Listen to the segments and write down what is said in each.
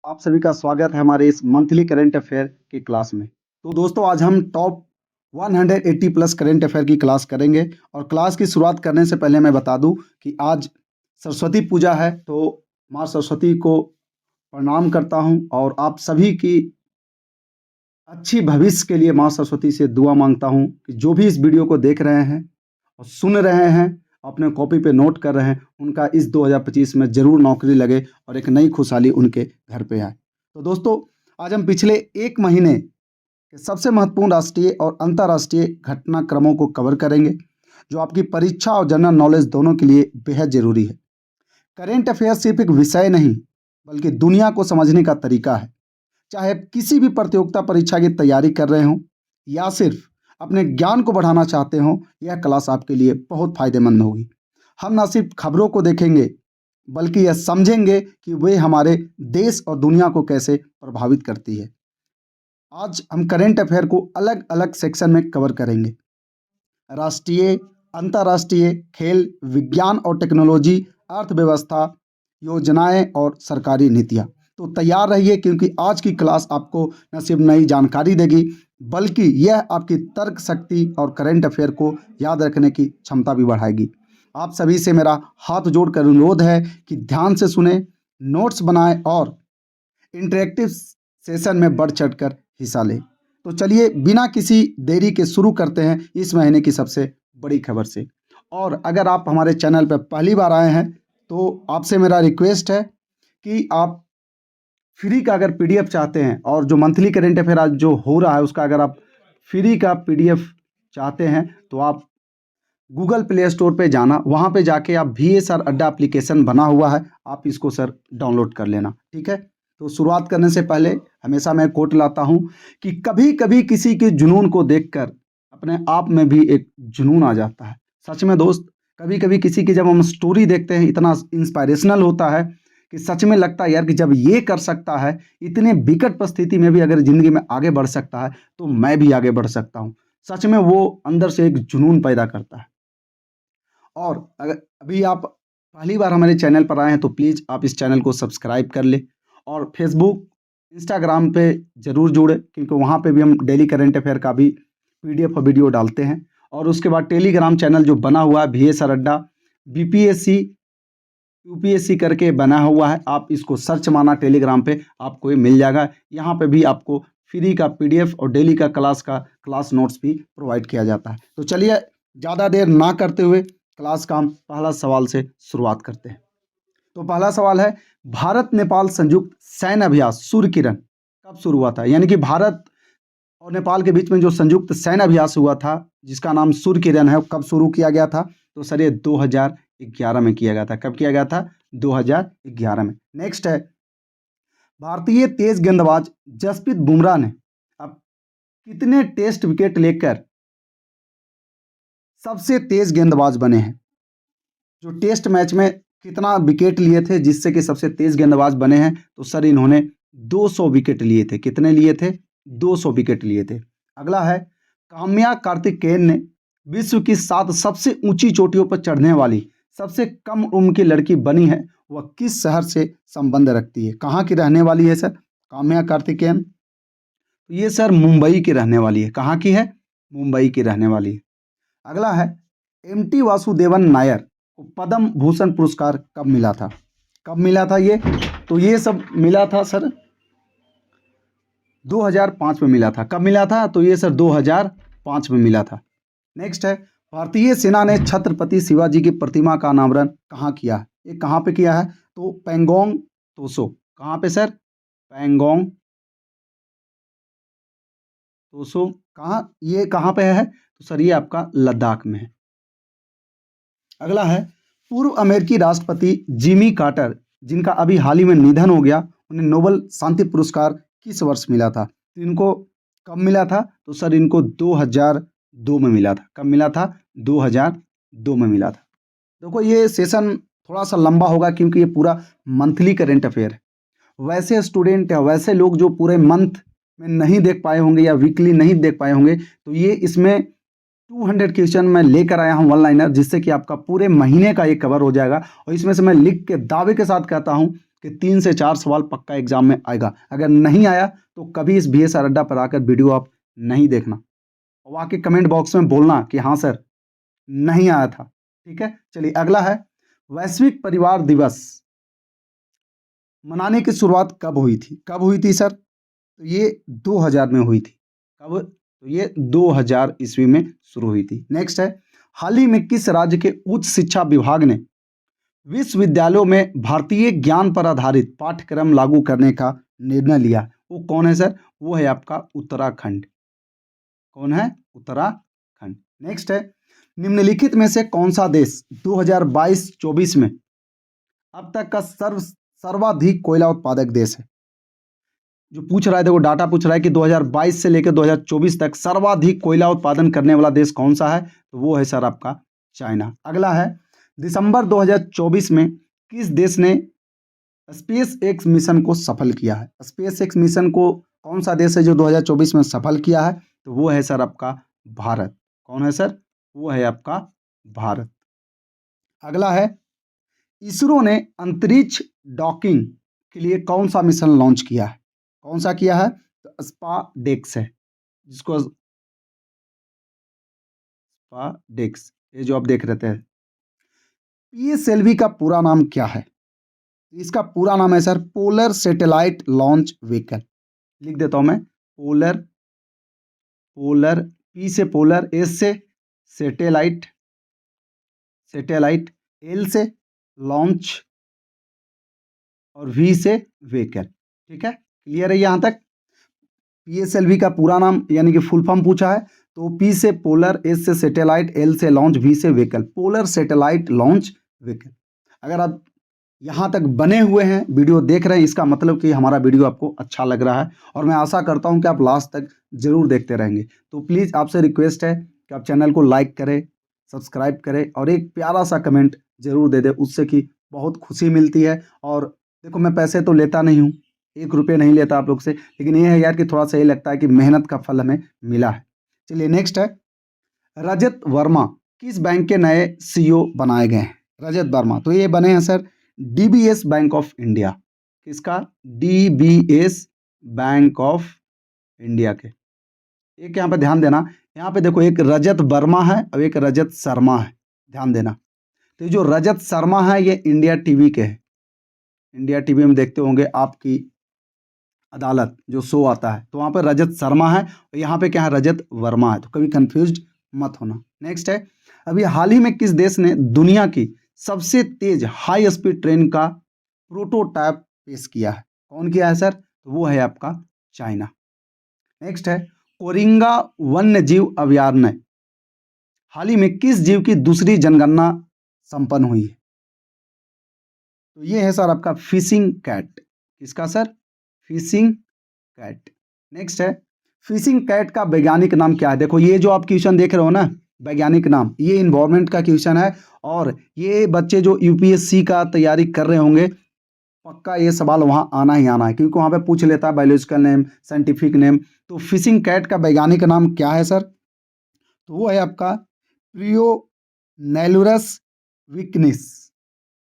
आप सभी का स्वागत है हमारे इस मंथली करंट अफेयर की क्लास में। तो दोस्तों आज हम टॉप 180 प्लस करंट अफेयर की क्लास करेंगे। और क्लास की शुरुआत करने से पहले मैं बता दूं कि आज सरस्वती पूजा है, तो माँ सरस्वती को प्रणाम करता हूं और आप सभी की अच्छी भविष्य के लिए माँ सरस्वती से दुआ मांगता हूं कि जो भी इस वीडियो को देख रहे हैं और सुन रहे हैं, अपने कॉपी पे नोट कर रहे हैं, उनका इस 2025 में ज़रूर नौकरी लगे और एक नई खुशहाली उनके घर पे आए। तो दोस्तों आज हम पिछले एक महीने के सबसे महत्वपूर्ण राष्ट्रीय और अंतर्राष्ट्रीय घटनाक्रमों को कवर करेंगे, जो आपकी परीक्षा और जनरल नॉलेज दोनों के लिए बेहद ज़रूरी है। करेंट अफेयर सिर्फ एक विषय नहीं, बल्कि दुनिया को समझने का तरीका है। चाहे आप किसी भी प्रतियोगिता परीक्षा की तैयारी कर रहे हों या सिर्फ अपने ज्ञान को बढ़ाना चाहते हों, यह क्लास आपके लिए बहुत फायदेमंद होगी। हम न सिर्फ खबरों को देखेंगे, बल्कि यह समझेंगे कि वे हमारे देश और दुनिया को कैसे प्रभावित करती है। आज हम करेंट अफेयर को अलग अलग सेक्शन में कवर करेंगे। राष्ट्रीय, अंतर्राष्ट्रीय, खेल, विज्ञान और टेक्नोलॉजी, अर्थव्यवस्था, योजनाएं और सरकारी नीतियां। तो तैयार रहिए, क्योंकि आज की क्लास आपको न सिर्फ नई जानकारी देगी, बल्कि यह आपकी तर्क शक्ति और करंट अफेयर को याद रखने की क्षमता भी बढ़ाएगी। आप सभी से मेरा हाथ जोड़कर अनुरोध है कि ध्यान से सुने, नोट्स बनाएं और इंटरेक्टिव सेशन में बढ़ चढ़कर हिस्सा लें। तो चलिए बिना किसी देरी के शुरू करते हैं इस महीने की सबसे बड़ी खबर से। और अगर आप हमारे चैनल पर पहली बार आए हैं, तो आपसे मेरा रिक्वेस्ट है कि आप फ्री का अगर पीडीएफ चाहते हैं, और जो मंथली करेंट अफेयर आज जो हो रहा है उसका अगर आप फ्री का पीडीएफ चाहते हैं, तो आप गूगल प्ले स्टोर पे जाना, वहाँ पे जाके आप VSR अड्डा एप्लीकेशन बना हुआ है, आप इसको सर डाउनलोड कर लेना, ठीक है। तो शुरुआत करने से पहले हमेशा मैं कोट लाता हूँ कि कभी कभी किसी के जुनून को देखकर अपने आप में भी एक जुनून आ जाता है। सच में दोस्त, कभी कभी किसी की जब हम स्टोरी देखते हैं, इतना इंस्पायरेशनल होता है कि सच में लगता है यार कि जब ये कर सकता है, इतने विकट परिस्थिति में भी अगर ज़िंदगी में आगे बढ़ सकता है, तो मैं भी आगे बढ़ सकता हूँ। सच में वो अंदर से एक जुनून पैदा करता है। और अगर अभी आप पहली बार हमारे चैनल पर आए हैं, तो प्लीज़ आप इस चैनल को सब्सक्राइब कर लें और फेसबुक, इंस्टाग्राम पे ज़रूर जुड़े, क्योंकि वहाँ पे भी हम डेली करंट अफेयर का भी पीडीएफ और वीडियो डालते हैं। और उसके बाद टेलीग्राम चैनल जो बना हुआ है VSR अड्डा, BPSC UPSC करके बना हुआ है, आप इसको सर्च मारना टेलीग्राम पे, आपको ये मिल जाएगा। यहाँ पे भी आपको फ्री का पीडीएफ और डेली का क्लास नोट्स भी प्रोवाइड किया जाता है। तो चलिए ज़्यादा देर ना करते हुए क्लास का हम पहला सवाल से शुरुआत करते हैं। तो पहला सवाल है, भारत नेपाल संयुक्त सैन्य अभ्यास सूर्य किरण कब शुरू हुआ था? यानी कि भारत और नेपाल के बीच में जो संयुक्त सैन्य अभ्यास हुआ था, जिसका नाम सूर्य किरण है, कब शुरू किया गया था? तो सर ये 2011 में किया गया था। कब किया गया था? 2011 में। नेक्स्ट है, भारतीय तेज गेंदबाज जसप्रीत बुमराह ने अब कितने टेस्ट विकेट लेकर सबसे तेज गेंदबाज बने हैं? जो टेस्ट मैच में कितना विकेट लिए थे जिससे कि सबसे तेज गेंदबाज बने हैं? तो सर इन्होंने 200 विकेट लिए थे। कितने लिए थे? 200 विकेट लिए थे। अगला है, काम्या कार्तिकेयन ने विश्व की 7 सबसे ऊंची चोटियों पर चढ़ने वाली सबसे कम उम्र की लड़की बनी है। वह किस शहर से संबंध रखती है? कहाँ की रहने वाली है सर काम्या कार्तिकेयन? तो ये सर मुंबई की रहने वाली है। कहाँ की है? मुंबई की रहने वाली है। अगला है, MT वासुदेवन नायर को पद्म भूषण पुरस्कार कब मिला था? कब मिला था ये? तो ये सब मिला था सर 2005 में मिला था। कब मिला था? तो ये सर 2005 में मिला था। नेक्स्ट है, भारतीय सेना ने छत्रपति शिवाजी की प्रतिमा का अनावरण कहाँ किया है? ये कहाँ पे किया है? तो पैंगोंग तोसो। कहाँ पे सर? पैंगोंग तोसो। ये कहाँ पे है? तो सर ये आपका लद्दाख में है। अगला है, पूर्व अमेरिकी राष्ट्रपति जिमी कार्टर, जिनका अभी हाल ही में निधन हो गया, उन्हें नोबेल शांति पुरस्कार किस वर्ष मिला था? तो इनको कब मिला था? तो सर इनको 2002 में मिला था। कब मिला था? 2002 में मिला था। देखो ये सेशन थोड़ा सा लंबा होगा, क्योंकि ये पूरा मंथली करेंट अफेयर है। वैसे स्टूडेंट या वैसे लोग जो पूरे मंथ में नहीं देख पाए होंगे या वीकली नहीं देख पाए होंगे, तो ये इसमें 200 क्वेश्चन मैं लेकर आया हूँ वन लाइनर, जिससे कि आपका पूरे महीने का ये कवर हो जाएगा। और इसमें से मैं लिख के दावे के साथ कहता हूँ कि 3 से 4 सवाल पक्का एग्जाम में आएगा। अगर नहीं आया तो कभी इस VSR अड्डा पर आकर वीडियो आप नहीं देखना और आके कमेंट बॉक्स में बोलना कि हाँ सर नहीं आया था। ठीक है, चलिए अगला है वैश्विक परिवार दिवस मनाने की शुरुआत कब हुई थी? कब हुई थी सर? तो ये 2000 में हुई थी। कब? तो ये 2000 ईस्वी में शुरू हुई थी। नेक्स्ट है हाल ही में किस राज्य के उच्च शिक्षा विभाग ने विश्वविद्यालयों में भारतीय ज्ञान पर आधारित पाठ्यक्रम लागू करने का निर्णय लिया? वो कौन है सर? वो है आपका उत्तराखंड। कौन है? उत्तराखंड। नेक्स्ट है निम्नलिखित में से कौन सा देश 2022-24 में अब तक का सर्वाधिक कोयला उत्पादक देश है? जो पूछ रहा है, देखो डाटा पूछ रहा है कि 2022 से लेकर 2024 तक सर्वाधिक कोयला उत्पादन करने वाला देश कौन सा है? तो वो है सर आपका चाइना। अगला है दिसंबर 2024 में किस देश ने स्पेस एक्स मिशन को सफल किया है? स्पेस एक्स मिशन को कौन सा देश है जो 2024 में सफल किया है? तो वो है सर आपका भारत। कौन है सर? वो है आपका भारत। अगला है इसरो ने अंतरिक्ष डॉकिंग के लिए कौन सा मिशन लॉन्च किया है? कौन सा किया है? तो स्पाडेक्स है, जिसको स्पाडेक्स, ये जो आप देख रहे थे। PSLV का पूरा नाम क्या है? इसका पूरा नाम है sir polar satellite launch vehicle. लिख देता हूं मैं, पोलर, पोलर P से पोलर, S से सैटेलाइट, सैटेलाइट, L से लॉन्च और V से व्हीकल। ठीक है, क्लियर है यहाँ तक? PSLV का पूरा नाम यानी कि फुल फॉर्म पूछा है तो P से पोलर, S से सैटेलाइट, L से लॉन्च, V से vehicle, polar satellite launch vehicle. अगर आप यहाँ तक बने हुए हैं, वीडियो देख रहे हैं, इसका मतलब कि हमारा वीडियो आपको अच्छा लग रहा है और मैं आशा करता हूँ कि आप लास्ट तक जरूर देखते रहेंगे। तो प्लीज़ आपसे रिक्वेस्ट है कि आप चैनल को लाइक करें, सब्सक्राइब करें और एक प्यारा सा कमेंट जरूर दे दें, उससे कि बहुत खुशी मिलती है। और देखो मैं पैसे तो लेता नहीं हूँ, 1 रुपये नहीं लेता आप लोग से, लेकिन ये है यार कि थोड़ा सा ये लगता है कि मेहनत का फल हमें मिला है। चलिए नेक्स्ट है रजत वर्मा किस बैंक के नए CEO बनाए गए हैं? रजत वर्मा तो ये बने हैं sir DBS bank of India. किसका? DBS बैंक ऑफ इंडिया के। एक यहाँ पे ध्यान देना, यहाँ पे देखो एक रजत वर्मा है और एक रजत शर्मा है, ध्यान देना। तो जो रजत शर्मा है ये इंडिया टीवी के है, इंडिया टीवी में देखते होंगे आपकी अदालत जो शो आता है, तो वहाँ पे रजत शर्मा है और यहाँ पे क्या है? रजत वर्मा है। तो कभी कंफ्यूज मत होना। नेक्स्ट है अभी हाल ही में किस देश ने दुनिया की सबसे तेज हाई स्पीड ट्रेन का प्रोटोटाइप पेश किया है? कौन किया है सर? तो वो है आपका चाइना। नेक्स्ट है कोरिंगा वन्य जीव अभयारण्य हाल ही में किस जीव की दूसरी जनगणना संपन्न हुई है? तो ये है सर आपका फिशिंग कैट। किसका सर? Fishing cat. नेक्स्ट है फिशिंग कैट का वैज्ञानिक नाम क्या है? देखो ये जो आप क्वेश्चन देख रहे हो ना, वैज्ञानिक नाम, ये इन्वायरमेंट का क्वेश्चन है और ये बच्चे जो UPSC का तैयारी कर रहे होंगे पक्का ये सवाल वहाँ आना ही आना है, क्योंकि वहाँ पे पूछ लेता है बायोलॉजिकल नेम, साइंटिफिक नेम। तो फिशिंग कैट का वैज्ञानिक नाम क्या है सर? तो वो है आपका प्रियोनेलुरस विकनिस।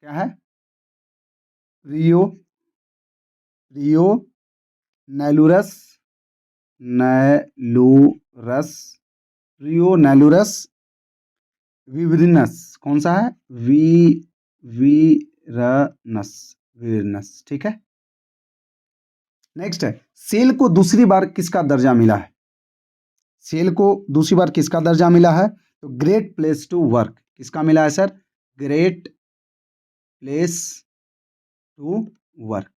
क्या है? प्रियोनेलुरस, नेलुरस, प्रियोनेलुरस विवरिनस। कौन सा है? वीरनस, वीरनस। ठीक है, नेक्स्ट है सेल को दूसरी बार किसका दर्जा मिला है? सेल को दूसरी बार किसका दर्जा मिला है? तो ग्रेट प्लेस टू वर्क। किसका मिला है sir? Great place to work.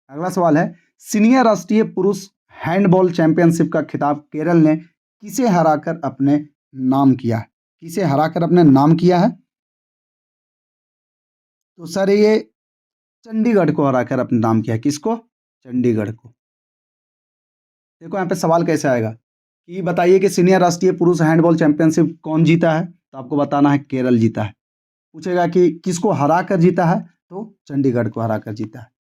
अगला सवाल है सीनियर राष्ट्रीय पुरुष हैंडबॉल चैंपियनशिप का खिताब केरल ने किसे हराकर अपने नाम किया है? किसे हराकर अपने नाम किया है? तो सर ये चंडीगढ़ को हराकर अपने नाम किया है। किसको? चंडीगढ़ को। देखो यहाँ पे सवाल कैसे आएगा कि बताइए कि सीनियर राष्ट्रीय पुरुष हैंडबॉल चैंपियनशिप कौन जीता है? तो आपको बताना है केरल जीता है। पूछेगा कि किसको हरा कर जीता है? तो चंडीगढ़ को हरा कर जीता है।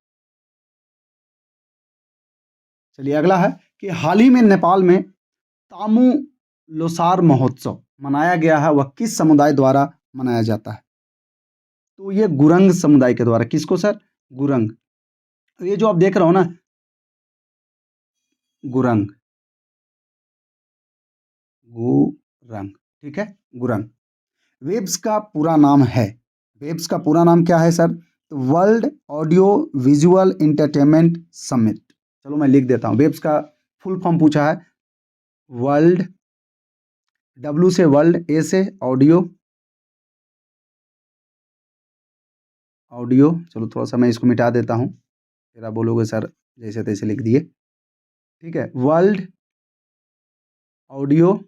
चलिए अगला है कि हाल ही में नेपाल में तामू लोसार महोत्सव मनाया गया है, वह किस समुदाय द्वारा मनाया जाता है? तो ये गुरंग समुदाय के द्वारा। किसको सर? गुरंग। ये जो आप देख रहे हो ना, गुरंग, गुरंग, ठीक है, गुरंग। वेब्स का पूरा नाम है, वेब्स का पूरा नाम क्या है sir? World audio visual entertainment summit. चलो मैं लिख देता हूँ, वेब्स का फुल फॉर्म पूछा है। वर्ल्ड, डब्ल्यू से वर्ल्ड, ए से ऑडियो, ऑडियो, चलो थोड़ा सा मैं इसको मिटा देता हूँ, फिर आप बोलोगे सर जैसे तैसे लिख दिए, ठीक है। World audio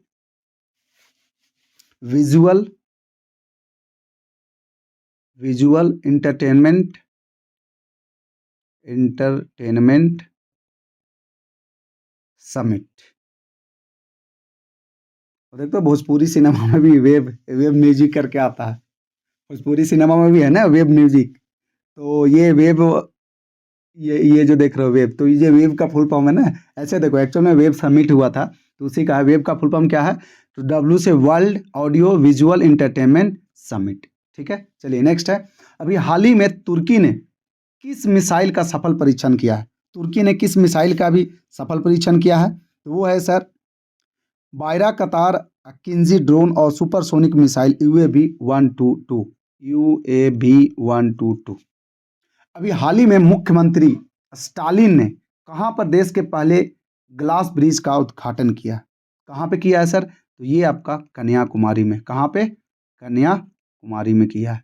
visual, visual entertainment, entertainment summit. और देखो भोजपुरी सिनेमा में भी वेब, वेब म्यूजिक करके आता है, भोजपुरी सिनेमा में भी है ना वेब म्यूजिक। तो ये वेब, ये जो देख रहे हो वेब, तो ये वेब का फुल फॉर्म है ना। ऐसे देखो, एक्चुअल में वेब समिट हुआ था, तो उसी का है, वेब का फुल फॉर्म क्या है? तो डब्ल्यू से world audio visual entertainment summit, ठीक है। चलिए नेक्स्ट है, अभी हाल ही में तुर्की ने किस मिसाइल का सफल परीक्षण किया है? तुर्की ने किस मिसाइल का भी सफल परीक्षण किया है? तो वो है सर बायराकतार किंजी ड्रोन और सुपरसोनिक मिसाइल यूएवी 122, यूएवी 122। अभी हाल ही में मुख्यमंत्री स्टालिन ने कहाँ पर देश के पहले ग्लास ब्रिज का उद्घाटन किया? कहाँ पे किया है सर? तो ये आपका कन्याकुमारी में। कहाँ पे? कन्याकुमारी में किया है।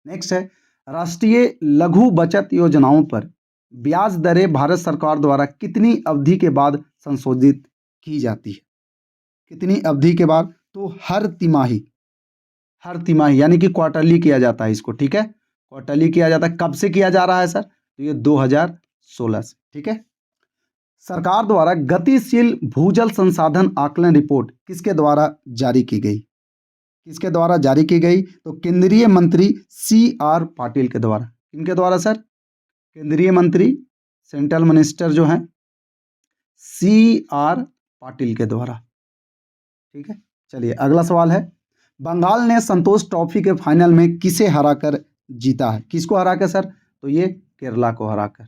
नेक्स्ट है, राष्ट्रीय लघु बचत योजनाओं पर ब्याज दरें भारत सरकार द्वारा कितनी अवधि के बाद संशोधित की जाती है? कितनी अवधि के बाद? तो हर तिमाही, हर तिमाही यानी कि क्वार्टरली किया जाता है इसको, ठीक है, क्वार्टरली किया जाता है। कब से किया जा रहा है सर? तो ये 2016 से, ठीक है। सरकार द्वारा गतिशील भूजल संसाधन आकलन रिपोर्ट किसके द्वारा जारी की गई? किसके द्वारा जारी की गई? तो केंद्रीय मंत्री सी आर पाटिल के द्वारा। किनके द्वारा सर? केंद्रीय मंत्री, सेंट्रल मिनिस्टर जो हैं, सी आर पाटिल के द्वारा, ठीक है। चलिए अगला सवाल है, बंगाल ने संतोष ट्रॉफी के फाइनल में किसे हराकर जीता है? किसको हराकर सर? तो ये केरला को हराकर।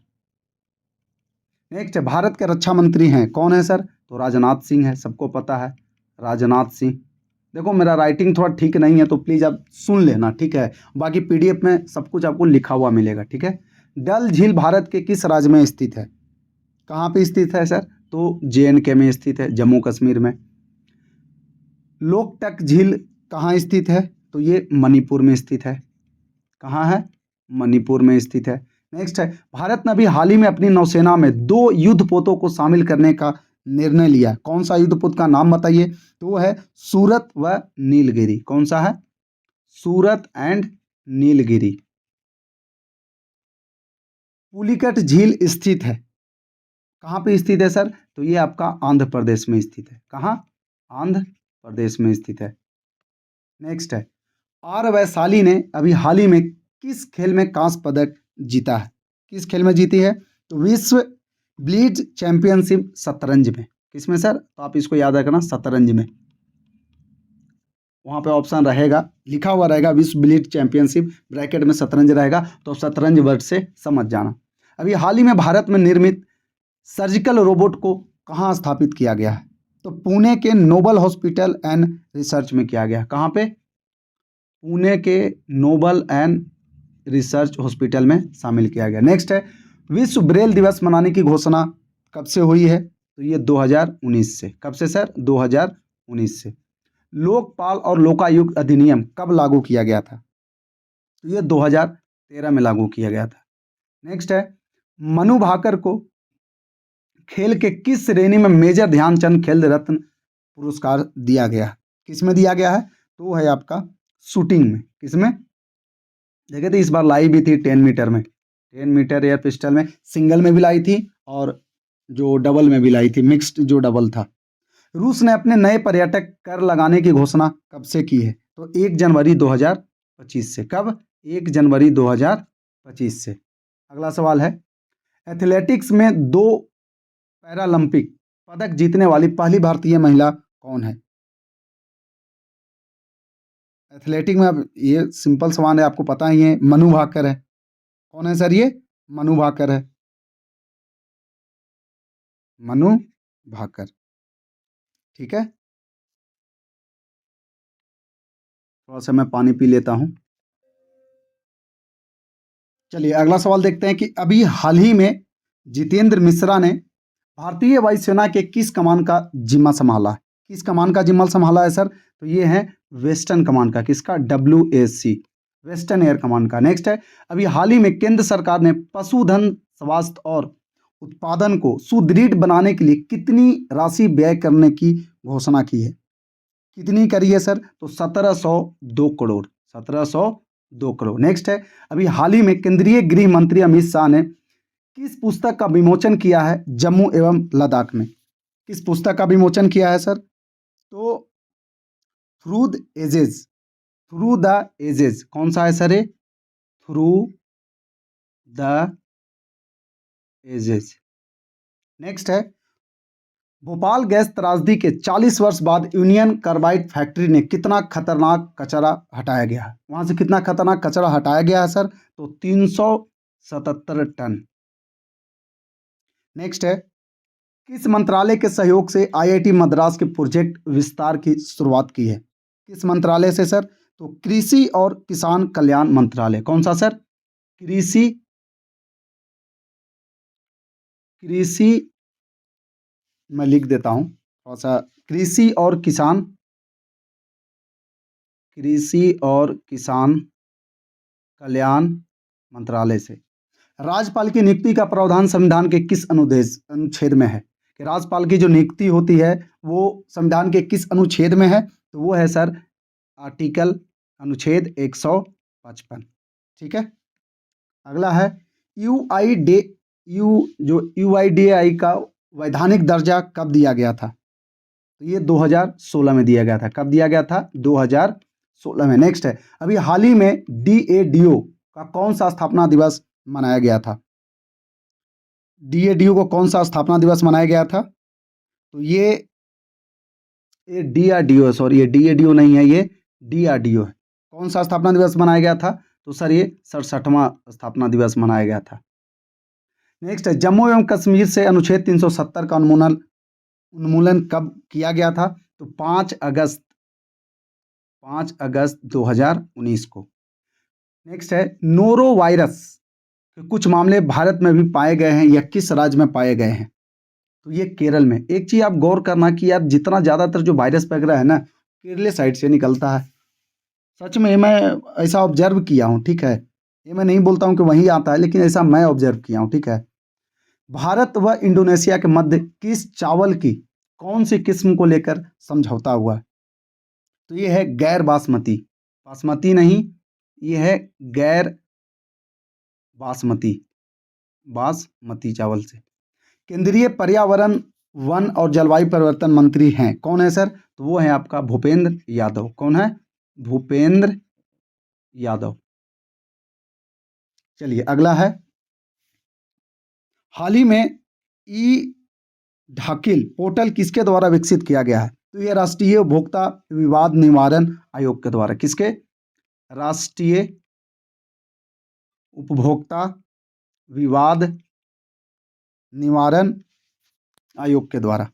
नेक्स्ट है, भारत के रक्षा मंत्री हैं कौन है सर? तो राजनाथ सिंह है, सबको पता है, राजनाथ सिंह। देखो मेरा राइटिंग थोड़ा ठीक नहीं है, तो प्लीज़ आप सुन लेना, ठीक है। बाकी पीडीएफ में सब कुछ आपको लिखा हुआ मिलेगा, ठीक है। डल झील भारत के किस राज्य में स्थित है? कहाँ पे स्थित है सर? तो जेएनके में स्थित है, जम्मू कश्मीर में। लोकटक झील कहाँ स्थित है? तो ये मणिपुर में स्थित है। कहाँ है? मणिपुर में स्थित है। नेक्स्ट है, भारत ने अभी हाल ही में अपनी नौसेना में 2 युद्धपोतों को शामिल करने का निर्णय लिया। कौन सा युद्धपोत का नाम बताइए? तो वो है सूरत व नीलगिरी। कौन सा है? सूरत एंड नीलगिरी। पुलिकट झील स्थित है, कहाँ पे स्थित है सर? तो ये आपका आंध्र प्रदेश में स्थित है। कहाँ? आंध्र प्रदेश में स्थित है। नेक्स्ट है, आर वैशाली ने अभी हाल ही में किस खेल में कांस्य पदक जीता है? किस खेल में जीती है? तो विश्व ब्लिट्ज चैंपियनशिप शतरंज में। किसमें सर? तो आप इसको याद रखना, शतरंज में। वहाँ पे ऑप्शन रहेगा, लिखा हुआ रहेगा विश्व ब्लिट्ज चैंपियनशिप, ब्रैकेट में शतरंज रहेगा, तो शतरंज वर्ड से समझ जाना। अभी हाल ही में भारत में निर्मित सर्जिकल रोबोट को कहाँ स्थापित किया गया है? तो पुणे के नोबल हॉस्पिटल एंड रिसर्च में किया गया। कहाँ पे? पुणे के नोबल एंड रिसर्च हॉस्पिटल में शामिल किया गया। नेक्स्ट है, विश्व ब्रेल दिवस मनाने की घोषणा कब से हुई है? तो ये 2019 से। कब से सर? 2019 से। लोकपाल और लोकायुक्त अधिनियम कब लागू किया गया था? तो ये 2013 में लागू किया गया था। नेक्स्ट है, मनु भाकर को खेल के किस श्रेणी में मेजर ध्यानचंद खेल रत्न पुरस्कार दिया गया? किस में दिया गया है? तो वो है आपका शूटिंग में। किसमें? देखे थे इस बार लाई भी थी 10 मीटर में, 10 मीटर एयर पिस्टल में, सिंगल में भी लाई थी और जो डबल में भी लाई थी, मिक्स्ड जो डबल था। रूस ने अपने नए पर्यटक कर लगाने की घोषणा कब से की है? तो 1 जनवरी 2025 से। कब? 1 जनवरी 2025 से। अगला सवाल है, एथलेटिक्स में 2 पैरालंपिक पदक जीतने वाली पहली भारतीय महिला कौन है? एथलेटिक में अब ये सिंपल सवाल है, आपको पता ही है, मनु भाकर है। कौन है सर ये? मनु भाकर है, मनु भाकर। ठीक है, थोड़ा सा मैं पानी पी लेता हूँ। चलिए अगला सवाल देखते हैं कि अभी हाल ही में जितेंद्र मिश्रा ने भारतीय वायुसेना के किस कमान का जिम्मा संभाला है? किस कमान का जिम्मा संभाला है सर? तो ये है वेस्टर्न कमान का। किसका? WAC, वेस्टर्न एयर कमांड का। नेक्स्ट है, अभी हाल ही में केंद्र सरकार ने पशुधन स्वास्थ्य और उत्पादन को सुदृढ़ बनाने के लिए कितनी राशि व्यय करने की घोषणा की है? कितनी करी है सर? तो 1702 करोड़, 1702 करोड़। नेक्स्ट है, अभी हाल ही में केंद्रीय गृह मंत्री अमित शाह ने किस पुस्तक का विमोचन किया है जम्मू एवं लद्दाख में? किस पुस्तक का विमोचन किया है सर? तो through the ages, through the ages. कौन सा है सर ये? Through the edges. नेक्स्ट है, भोपाल गैस त्रासदी के 40 वर्ष बाद यूनियन कार्बाइड फैक्ट्री ने कितना खतरनाक कचरा हटाया गया है? वहां से कितना खतरनाक कचरा हटाया गया है सर? तो 377 टन। नेक्स्ट है, किस मंत्रालय के सहयोग से IIT मद्रास के प्रोजेक्ट विस्तार की शुरुआत की है? किस मंत्रालय से सर? तो कृषि और किसान कल्याण मंत्रालय। कौन सा सर? कृषि, कृषि, मैं लिख देता हूं थोड़ा सा, कृषि और किसान, कृषि और किसान कल्याण मंत्रालय से। राज्यपाल की नियुक्ति का प्रावधान संविधान के किस अनुच्छेद में है? कि राज्यपाल की जो नियुक्ति होती है वो संविधान के किस अनुच्छेद में है? तो वो है सर आर्टिकल, अनुच्छेद 155। ठीक है, अगला है, यूआईडी जो यूआईडीआई का वैधानिक दर्जा कब दिया गया था? तो ये 2016 में दिया गया था। कब दिया गया था? 2016 में। नेक्स्ट है, अभी हाल ही में DADO का कौन सा स्थापना दिवस मनाया गया था? DADO को कौन सा स्थापना दिवस मनाया गया था? तो ये DRDO, सॉरी ये DADO नहीं है, ये DRDO है। कौन सा स्थापना दिवस मनाया गया था? तो सर ये 67वां स्थापना दिवस मनाया गया था। नेक्स्ट है, जम्मू एवं कश्मीर से अनुच्छेद 370 का उन्मूलन कब किया गया था? तो 5 अगस्त 2019 को। नेक्स्ट है, नोरो वायरस के कुछ मामले भारत में भी पाए गए हैं, या किस राज्य में पाए गए हैं? तो ये केरल में। एक चीज आप गौर करना कि यार जितना ज्यादातर जो वायरस पकड़ रहा है ना, केरले साइड से निकलता है। सच में मैं ऐसा ऑब्जर्व किया हूँ। ठीक है, ये मैं नहीं बोलता हूँ कि वहीं आता है, लेकिन ऐसा मैं ऑब्जर्व किया हूँ। ठीक है, भारत व इंडोनेशिया के मध्य किस चावल की कौन सी किस्म को लेकर समझौता हुआ है? तो ये है गैर बासमती, बासमती नहीं, ये है गैर बासमती, बासमती चावल से। केंद्रीय पर्यावरण, वन और जलवायु परिवर्तन मंत्री हैं, कौन है सर? तो वो है आपका भूपेंद्र यादव। कौन है? भूपेंद्र यादव। चलिए अगला है, हाल ही में ई ढाकिल पोर्टल किसके द्वारा विकसित किया गया है? तो ये राष्ट्रीय उपभोक्ता विवाद निवारण आयोग के द्वारा। किसके? राष्ट्रीय उपभोक्ता विवाद निवारण आयोग के द्वारा।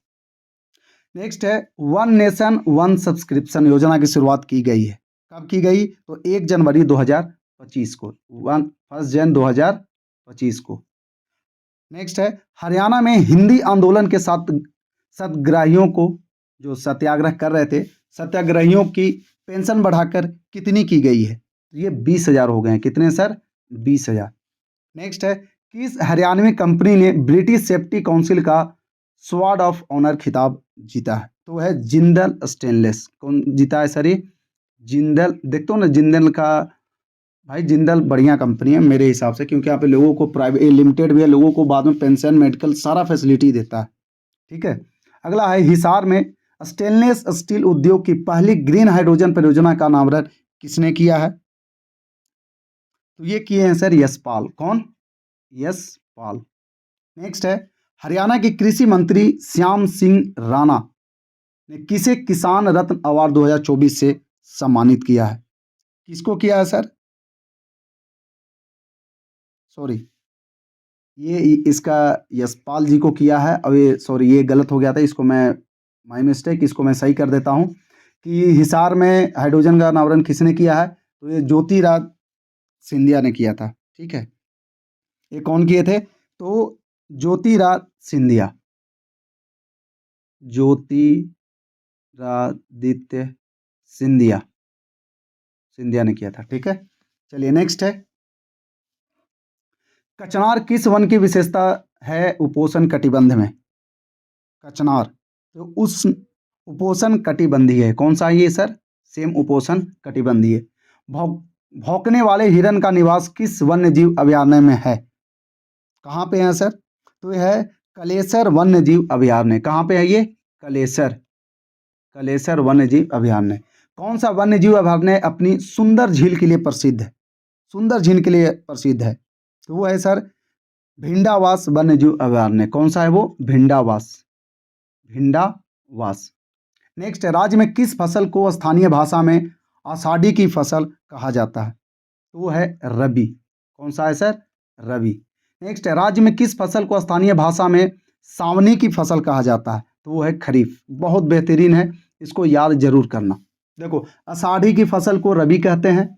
नेक्स्ट है, वन नेशन वन सब्सक्रिप्शन योजना की शुरुआत की गई है। कब की गई? तो 1 जनवरी 2025 को, 1 जन 2025 को। नेक्स्ट है, हरियाणा में हिंदी आंदोलन के साथ सत्याग्रहियों को, जो सत्याग्रह कर रहे थे, सत्याग्रहियों की पेंशन बढ़ाकर कितनी की गई है? तो ये 20,000 हो गए हैं। कितने सर? 20,000। नेक्स्ट है, किस हरियाणवी कंपनी ने ब्रिटिश सेफ्टी काउंसिल का स्वॉर्ड ऑफ ऑनर खिताब जीता है? तो है जिंदल स्टेनलेस। कौन जीता है सर ये? जिंदल। देखते हो ना जिंदल का, भाई जिंदल बढ़िया कंपनी है मेरे हिसाब से, क्योंकि यहाँ पे लोगों को प्राइवेट लिमिटेड भी है, लोगों को बाद में पेंशन मेडिकल सारा फैसिलिटी देता है। ठीक है, अगला है, हिसार में स्टेनलेस स्टील उद्योग की पहली ग्रीन हाइड्रोजन परियोजना का नामकरण किसने किया है? तो ये किए हैं सर यशपाल। कौन? यशपाल। नेक्स्ट है, हरियाणा के कृषि मंत्री श्याम सिंह राणा ने किसे किसान रत्न अवार्ड 2024 से सम्मानित किया है? किसको किया है सर? सॉरी, ये इसका यशपाल जी को किया है, और ये सॉरी ये गलत हो गया था, इसको मैं माय मिस्टेक, इसको मैं सही कर देता हूँ कि हिसार में हाइड्रोजन का अनावरण किसने किया है, तो ये ज्योतिराज सिंधिया ने किया था। ठीक है, ये कौन किए थे, तो ज्योतिरादित्य सिंधिया, ज्योतिरादित्य सिंधिया, सिंधिया ने किया था। ठीक है, चलिए नेक्स्ट है, कचनार किस वन की विशेषता है उपोष्ण कटिबंध में। कचनार तो उस उपोष्ण कटिबंधीय है, कौन सा है ये सर, सेम उपोष्ण कटिबंधीय। भौंकने वाले हिरन का निवास किस वन्य जीव अभयारण्य में है, कहाँ पे है सर, तो यह है कलेसर वन्य जीव अभयारण्य। कहाँ पे है ये, कलेसर, कलेसर वन्य जीव अभयारण्य। कौन सा वन्य जीव अभयारण्य अपनी सुंदर झील के लिए प्रसिद्ध है, सुंदर झील के लिए प्रसिद्ध है, तो वो है सर भिंडावास वन्य जीव अभयारण्य। कौन सा है वो, भिंडावास, भिंडावास। नेक्स्ट है, राज्य में किस फसल को स्थानीय भाषा में आषाढ़ी की फसल कहा जाता है, तो वो है रबी। कौन सा है सर, रबी। नेक्स्ट है, राज्य में किस फसल को स्थानीय भाषा में सावनी की फसल कहा जाता है, तो वो है खरीफ। बहुत बेहतरीन है, इसको याद जरूर करना। देखो, आषाढ़ी की फसल को रबी कहते हैं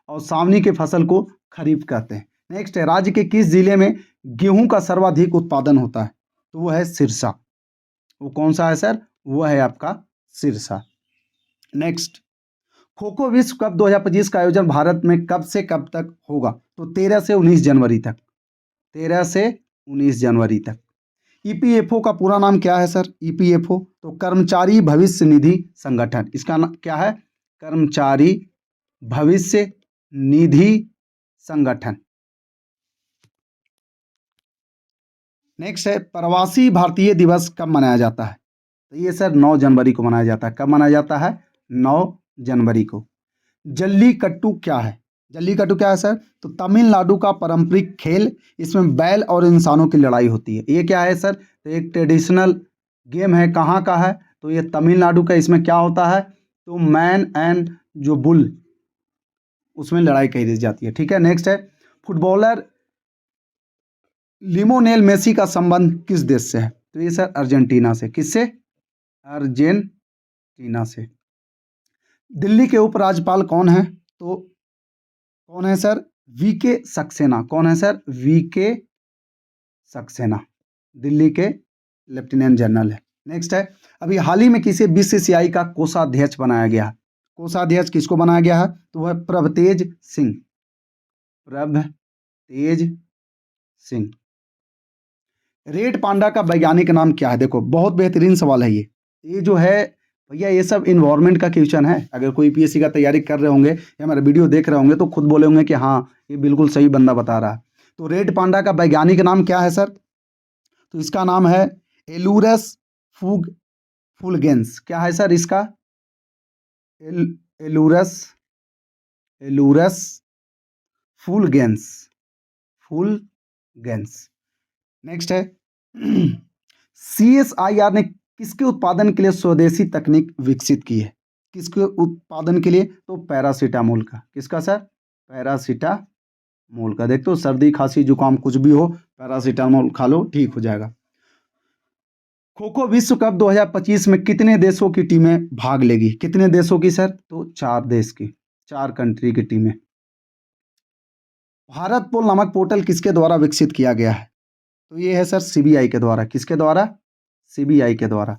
और सावनी की फसल को खरीफ कहते हैं। नेक्स्ट है, राज्य के किस जिले में गेहूं का सर्वाधिक उत्पादन होता है, तो वो है सिरसा। वो कौन सा है सर, वो है आपका सिरसा। नेक्स्ट, खो खो विश्व कप 2025 का आयोजन भारत में कब से कब तक होगा, तो 13 से 19 जनवरी तक, 13 से 19 जनवरी तक। ईपीएफओ का पूरा नाम क्या है सर, ईपीएफओ तो कर्मचारी भविष्य निधि संगठन, इसका नाम क्या है, कर्मचारी भविष्य निधि संगठन। नेक्स्ट है, प्रवासी भारतीय दिवस कब मनाया जाता है, तो ये सर 9 जनवरी को मनाया जाता है। कब मनाया जाता है, 9 जनवरी को। जल्लीकट्टू क्या है, जल्लीकट्टू क्या है सर, तो तमिलनाडु का पारंपरिक खेल, इसमें बैल और इंसानों की लड़ाई होती है। ये क्या है सर, तो एक ट्रेडिशनल गेम है, कहाँ का है, तो ये तमिलनाडु का। इसमें क्या होता है, तो मैन एंड जो बुल, उसमें लड़ाई कही जाती है। ठीक है, नेक्स्ट है, फुटबॉलर लियोनेल मेसी का संबंध किस देश से है, तो ये सर अर्जेंटीना से। किससे, अर्जेंटीना से। दिल्ली के उपराज्यपाल कौन है, तो कौन है सर, वीके सक्सेना। कौन है सर, वीके सक्सेना, दिल्ली के लेफ्टिनेंट जनरल है। नेक्स्ट है, अभी हाल ही में किसे बीसीसीआई का कोषाध्यक्ष बनाया गया, कोषाध्यक्ष किसको बनाया गया है, तो वह प्रभतेज सिंह, प्रभतेज सिंह। रेड पांडा का वैज्ञानिक नाम क्या है, देखो बहुत बेहतरीन सवाल है ये जो है भैया, ये सब इन्वायरमेंट का क्वेश्चन है। अगर कोई पीएससी का तैयारी कर रहे होंगे या हमारा वीडियो देख रहे होंगे तो खुद बोले होंगे कि हाँ ये बिल्कुल सही बंदा बता रहा है। तो रेड पांडा का वैज्ञानिक नाम क्या है सर, तो इसका नाम है एलूरस फुलगेंस। क्या है सर इसका, एलूरस, एलूरस फुलगेंस, फुलगेंस। नेक्स्ट है, सीएसआईआर ने किसके उत्पादन के लिए स्वदेशी तकनीक विकसित की है, किसके उत्पादन के लिए, तो पैरासीटामोल का। किसका सर, पैरासीटामोल का। देख तो सर्दी खांसी जुकाम कुछ भी हो, पैरासीटामोल खा लो, ठीक हो जाएगा। खो खो विश्व कप 2025 में कितने देशों की टीमें भाग लेगी, कितने देशों की सर, तो 4 देश की, 4 कंट्री की टीमें। भारत पोल नामक पोर्टल किसके द्वारा विकसित किया गया है, तो ये है सर सीबीआई के द्वारा। किसके द्वारा, सीबीआई के द्वारा।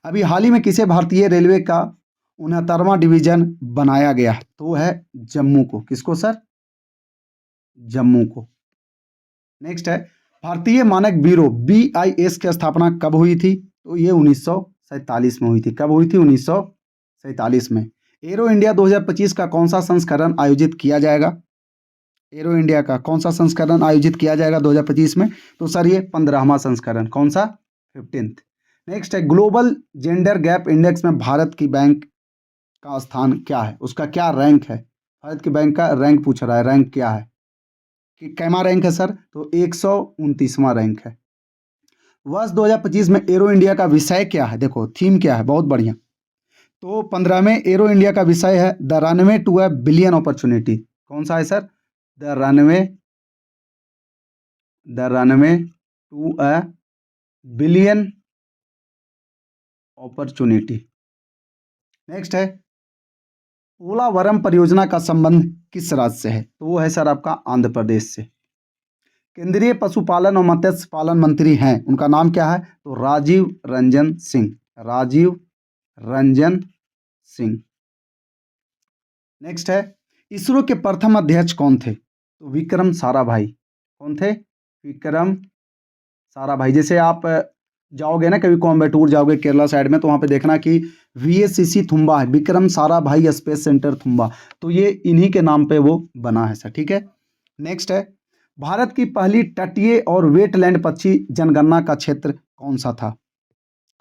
अभी हाल ही में किसे भारतीय रेलवे का 69वां डिवीजन बनाया गया है, तो वो है जम्मू को। किसको सर, जम्मू को। नेक्स्ट है, भारतीय मानक ब्यूरो बीआईएस की स्थापना कब हुई थी, तो ये 1947 में हुई थी। कब हुई थी, 1947 में। एरो इंडिया 2025 का कौन सा संस्करण आयोजित किया जाएगा, एरो इंडिया का कौन सा संस्करण आयोजित किया जाएगा 2025 में, तो सर ये 15वां संस्करण। कौन सा, 15th। नेक्स्ट है, ग्लोबल जेंडर गैप इंडेक्स में भारत की बैंक का स्थान क्या है, उसका क्या रैंक है, भारत की बैंक का रैंक पूछ रहा है, रैंक क्या है, कि कैमा रैंक है सर, तो 129वां रैंक है। वर्ष 2025 में एरो इंडिया का विषय क्या है, देखो थीम क्या है, बहुत बढ़िया। तो 15वें एरो इंडिया का विषय है the runway to a billion opportunity. कौन सा है sir, the runway the runway to a billion opportunity. Next है, पोलावरम परियोजना का संबंध किस राज्य से है? तो वो है सर आपका आंध्र प्रदेश से। केंद्रीय पशुपालन और मत्स्य पालन मंत्री हैं, उनका नाम क्या है? तो राजीव रंजन सिंह। राजीव रंजन सिंह। नेक्स्ट है, इसरो के प्रथम अध्यक्ष कौन थे? तो विक्रम साराभाई। कौन थे? विक्रम साराभाई। जैसे आप जाओगे ना कभी कोयम्बटूर जाओगे केरला साइड में, तो वहाँ पे देखना कि VSCC थुम्बा है, विक्रम साराभाई स्पेस सेंटर थुम्बा, तो ये इन्हीं के नाम पे वो बना है सर। ठीक है। नेक्स्ट है, भारत की पहली तटीय और वेटलैंड पक्षी जनगणना का क्षेत्र कौन सा था?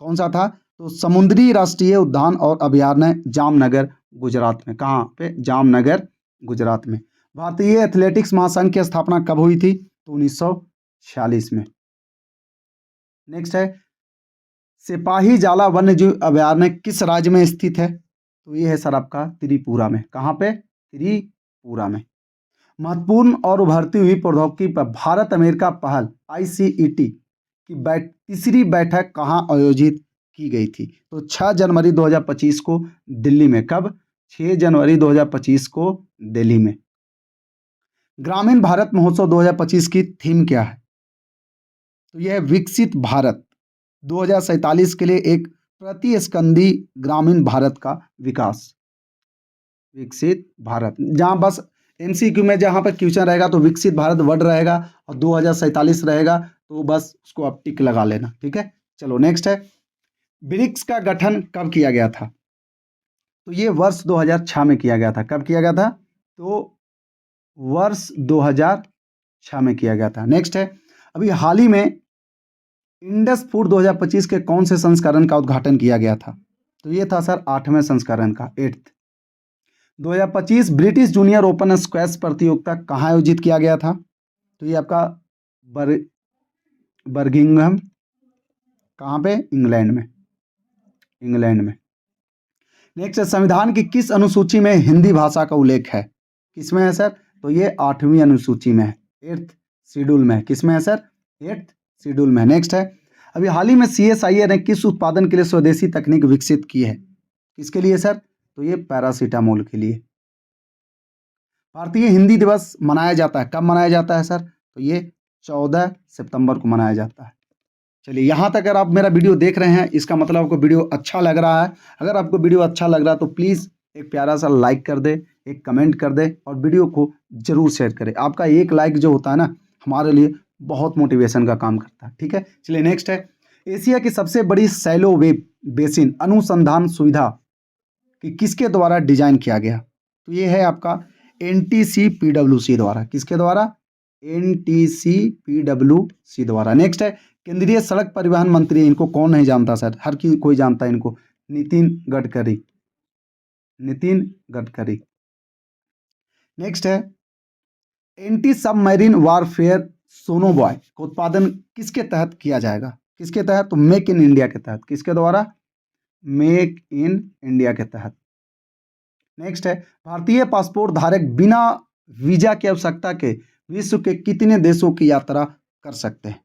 कौन सा था? तो समुद्री राष्ट्रीय उद्यान और अभयारण्य जामनगर गुजरात में। कहाँ पे? जामनगर गुजरात में। भारतीय एथलेटिक्स महासंघ की स्थापना कब हुई थी? तो 1946 में। नेक्स्ट है, सिपाही जाला वन्य जीव अभयारण्य किस राज्य में स्थित है? तो ये है सर आपका त्रिपुरा में। कहाँ पे? त्रिपुरा में। महत्वपूर्ण और उभरती हुई प्रौद्योगिकी पर भारत अमेरिका पहल ICET की तीसरी बैठक कहाँ आयोजित की गई थी? तो 6 जनवरी 2025 को दिल्ली में। कब? 6 जनवरी 2025 को दिल्ली में। ग्रामीण भारत महोत्सव 2025 की थीम क्या है? तो यह है विकसित भारत 2047 के लिए एक प्रतिस्कंदी ग्रामीण भारत का विकास। विकसित भारत, जहां बस MCQ में जहां पर क्वेश्चन रहेगा तो विकसित भारत वर्ड रहेगा और 2047 रहेगा, तो बस उसको आप टिक लगा लेना। ठीक है। चलो नेक्स्ट है, ब्रिक्स का गठन कब किया गया था? तो ये वर्ष 2006 में किया गया था। कब किया गया था? तो वर्ष 2006 में किया गया था। नेक्स्ट है, अभी हाल ही में इंडस फूड 2025 के कौन से संस्करण का उद्घाटन किया गया था? तो ये था सर 8वें संस्करण का, 8th। 2025 British junior open squash प्रतियोगिता कहाँ आयोजित किया गया था? तो ये आपका बर्मिंघम। कहाँ पे? इंग्लैंड में। इंग्लैंड में। नेक्स्ट है, संविधान की किस अनुसूची में हिंदी भाषा का उल्लेख है? किसमें है सर? तो ये 8वीं अनुसूची में है, 8th शेड्यूल में है। किसमें है सर? 8th शेड्यूल में। नेक्स्ट है, अभी हाल ही में CSIR ने किस उत्पादन के लिए स्वदेशी तकनीक विकसित की है? किसके लिए सर? तो ये पैरासीटामोल के लिए। भारतीय हिंदी दिवस मनाया जाता है, कब मनाया जाता है सर? तो ये 14 सितंबर को मनाया जाता है। चलिए, यहाँ तक अगर आप मेरा वीडियो देख रहे हैं, इसका मतलब आपको वीडियो अच्छा लग रहा है। अगर आपको वीडियो अच्छा लग रहा है तो प्लीज़ एक प्यारा सा लाइक कर दे, एक कमेंट कर दे और वीडियो को जरूर शेयर करें। आपका एक लाइक जो होता है ना, हमारे लिए बहुत मोटिवेशन का काम करता है। ठीक है। चलिए नेक्स्ट है, एशिया की सबसे बड़ी सैलो वेब बेसिन अनुसंधान सुविधा कि किसके द्वारा डिजाइन किया गया? तो ये है आपका NTC-PWC द्वारा। किसके द्वारा? NTC-PWC द्वारा। नेक्स्ट है, केंद्रीय सड़क परिवहन मंत्री, इनको कौन नहीं जानता सर? हर कोई जानता है इनको, नितिन गडकरी। नितिन गडकरी। नेक्स्ट है, एंटी सबमरीन वारफेयर सोनोबॉय का उत्पादन किसके तहत किया जाएगा? किसके तहत? तो मेक इन इंडिया के तहत। किसके द्वारा? मेक इन इंडिया के तहत। नेक्स्ट है, भारतीय पासपोर्ट धारक बिना वीजा की आवश्यकता के विश्व के कितने देशों की यात्रा कर सकते हैं?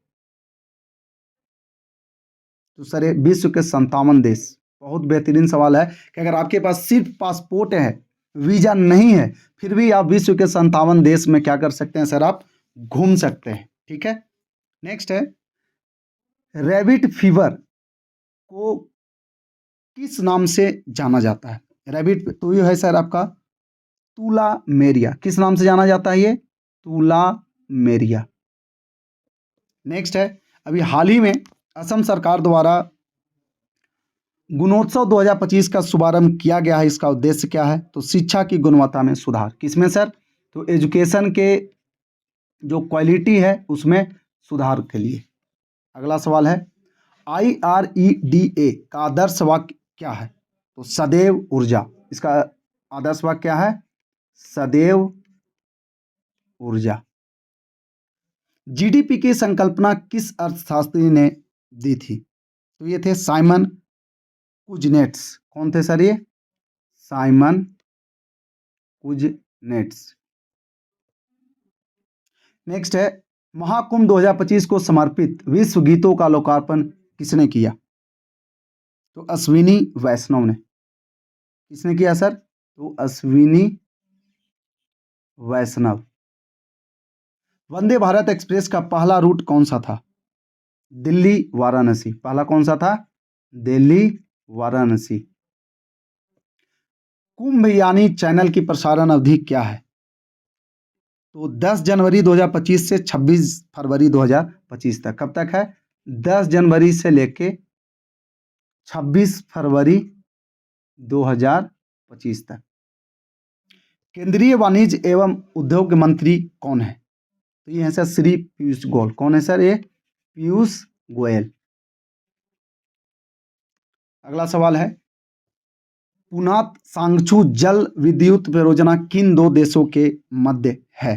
तो सर ये विश्व के 57 देश। बहुत बेहतरीन सवाल है कि अगर आपके पास सिर्फ पासपोर्ट है, वीजा नहीं है, फिर भी आप विश्व के 57 देश में क्या कर सकते हैं सर? आप घूम सकते हैं। ठीक है। नेक्स्ट है, रैबिट फीवर को किस नाम से जाना जाता है? रैबिट, तो ये है सर आपका तुलामेरिया। किस नाम से जाना जाता है ये? तुलामेरिया। नेक्स्ट है, अभी हाल ही में असम सरकार द्वारा गुणोत्सव 2025 का शुभारंभ किया गया है। इसका उद्देश्य क्या है? तो शिक्षा की गुणवत्ता में सुधार। किसमें सर? तो एजुकेशन के जो क्वालिटी है उसमें सुधार के लिए। अगला सवाल है, IREDA का आदर्श वाक्य क्या है? तो सदैव ऊर्जा। इसका आदर्श वाक्य क्या है? सदैव ऊर्जा। GDP की संकल्पना किस अर्थशास्त्री ने दी थी? तो ये थे साइमन कुजनेट्स। कौन थे सर ये? Simon Kuznets. नेक्स्ट है, महाकुंभ 2025 को समर्पित विश्व गीतों का लोकार्पण किसने किया? तो अश्विनी वैष्णव ने। किसने किया सर? तो अश्विनी वैष्णव। वंदे भारत एक्सप्रेस का पहला रूट कौन सा था? दिल्ली वाराणसी। पहला कौन सा था? दिल्ली वाराणसी। कुंभ यानी चैनल की प्रसारण अवधि क्या है? तो 10 जनवरी 2025 से 26 फरवरी 2025 तक। कब तक है? 10 जनवरी से लेके 26 फरवरी 2025 तक। केंद्रीय वाणिज्य एवं उद्योग मंत्री कौन है? तो ये है सर श्री पीयूष गोयल। कौन है सर? ये पीयूष गोयल। अगला सवाल है, पुनात सांगचू जल विद्युत परियोजना किन दो देशों के मध्य है?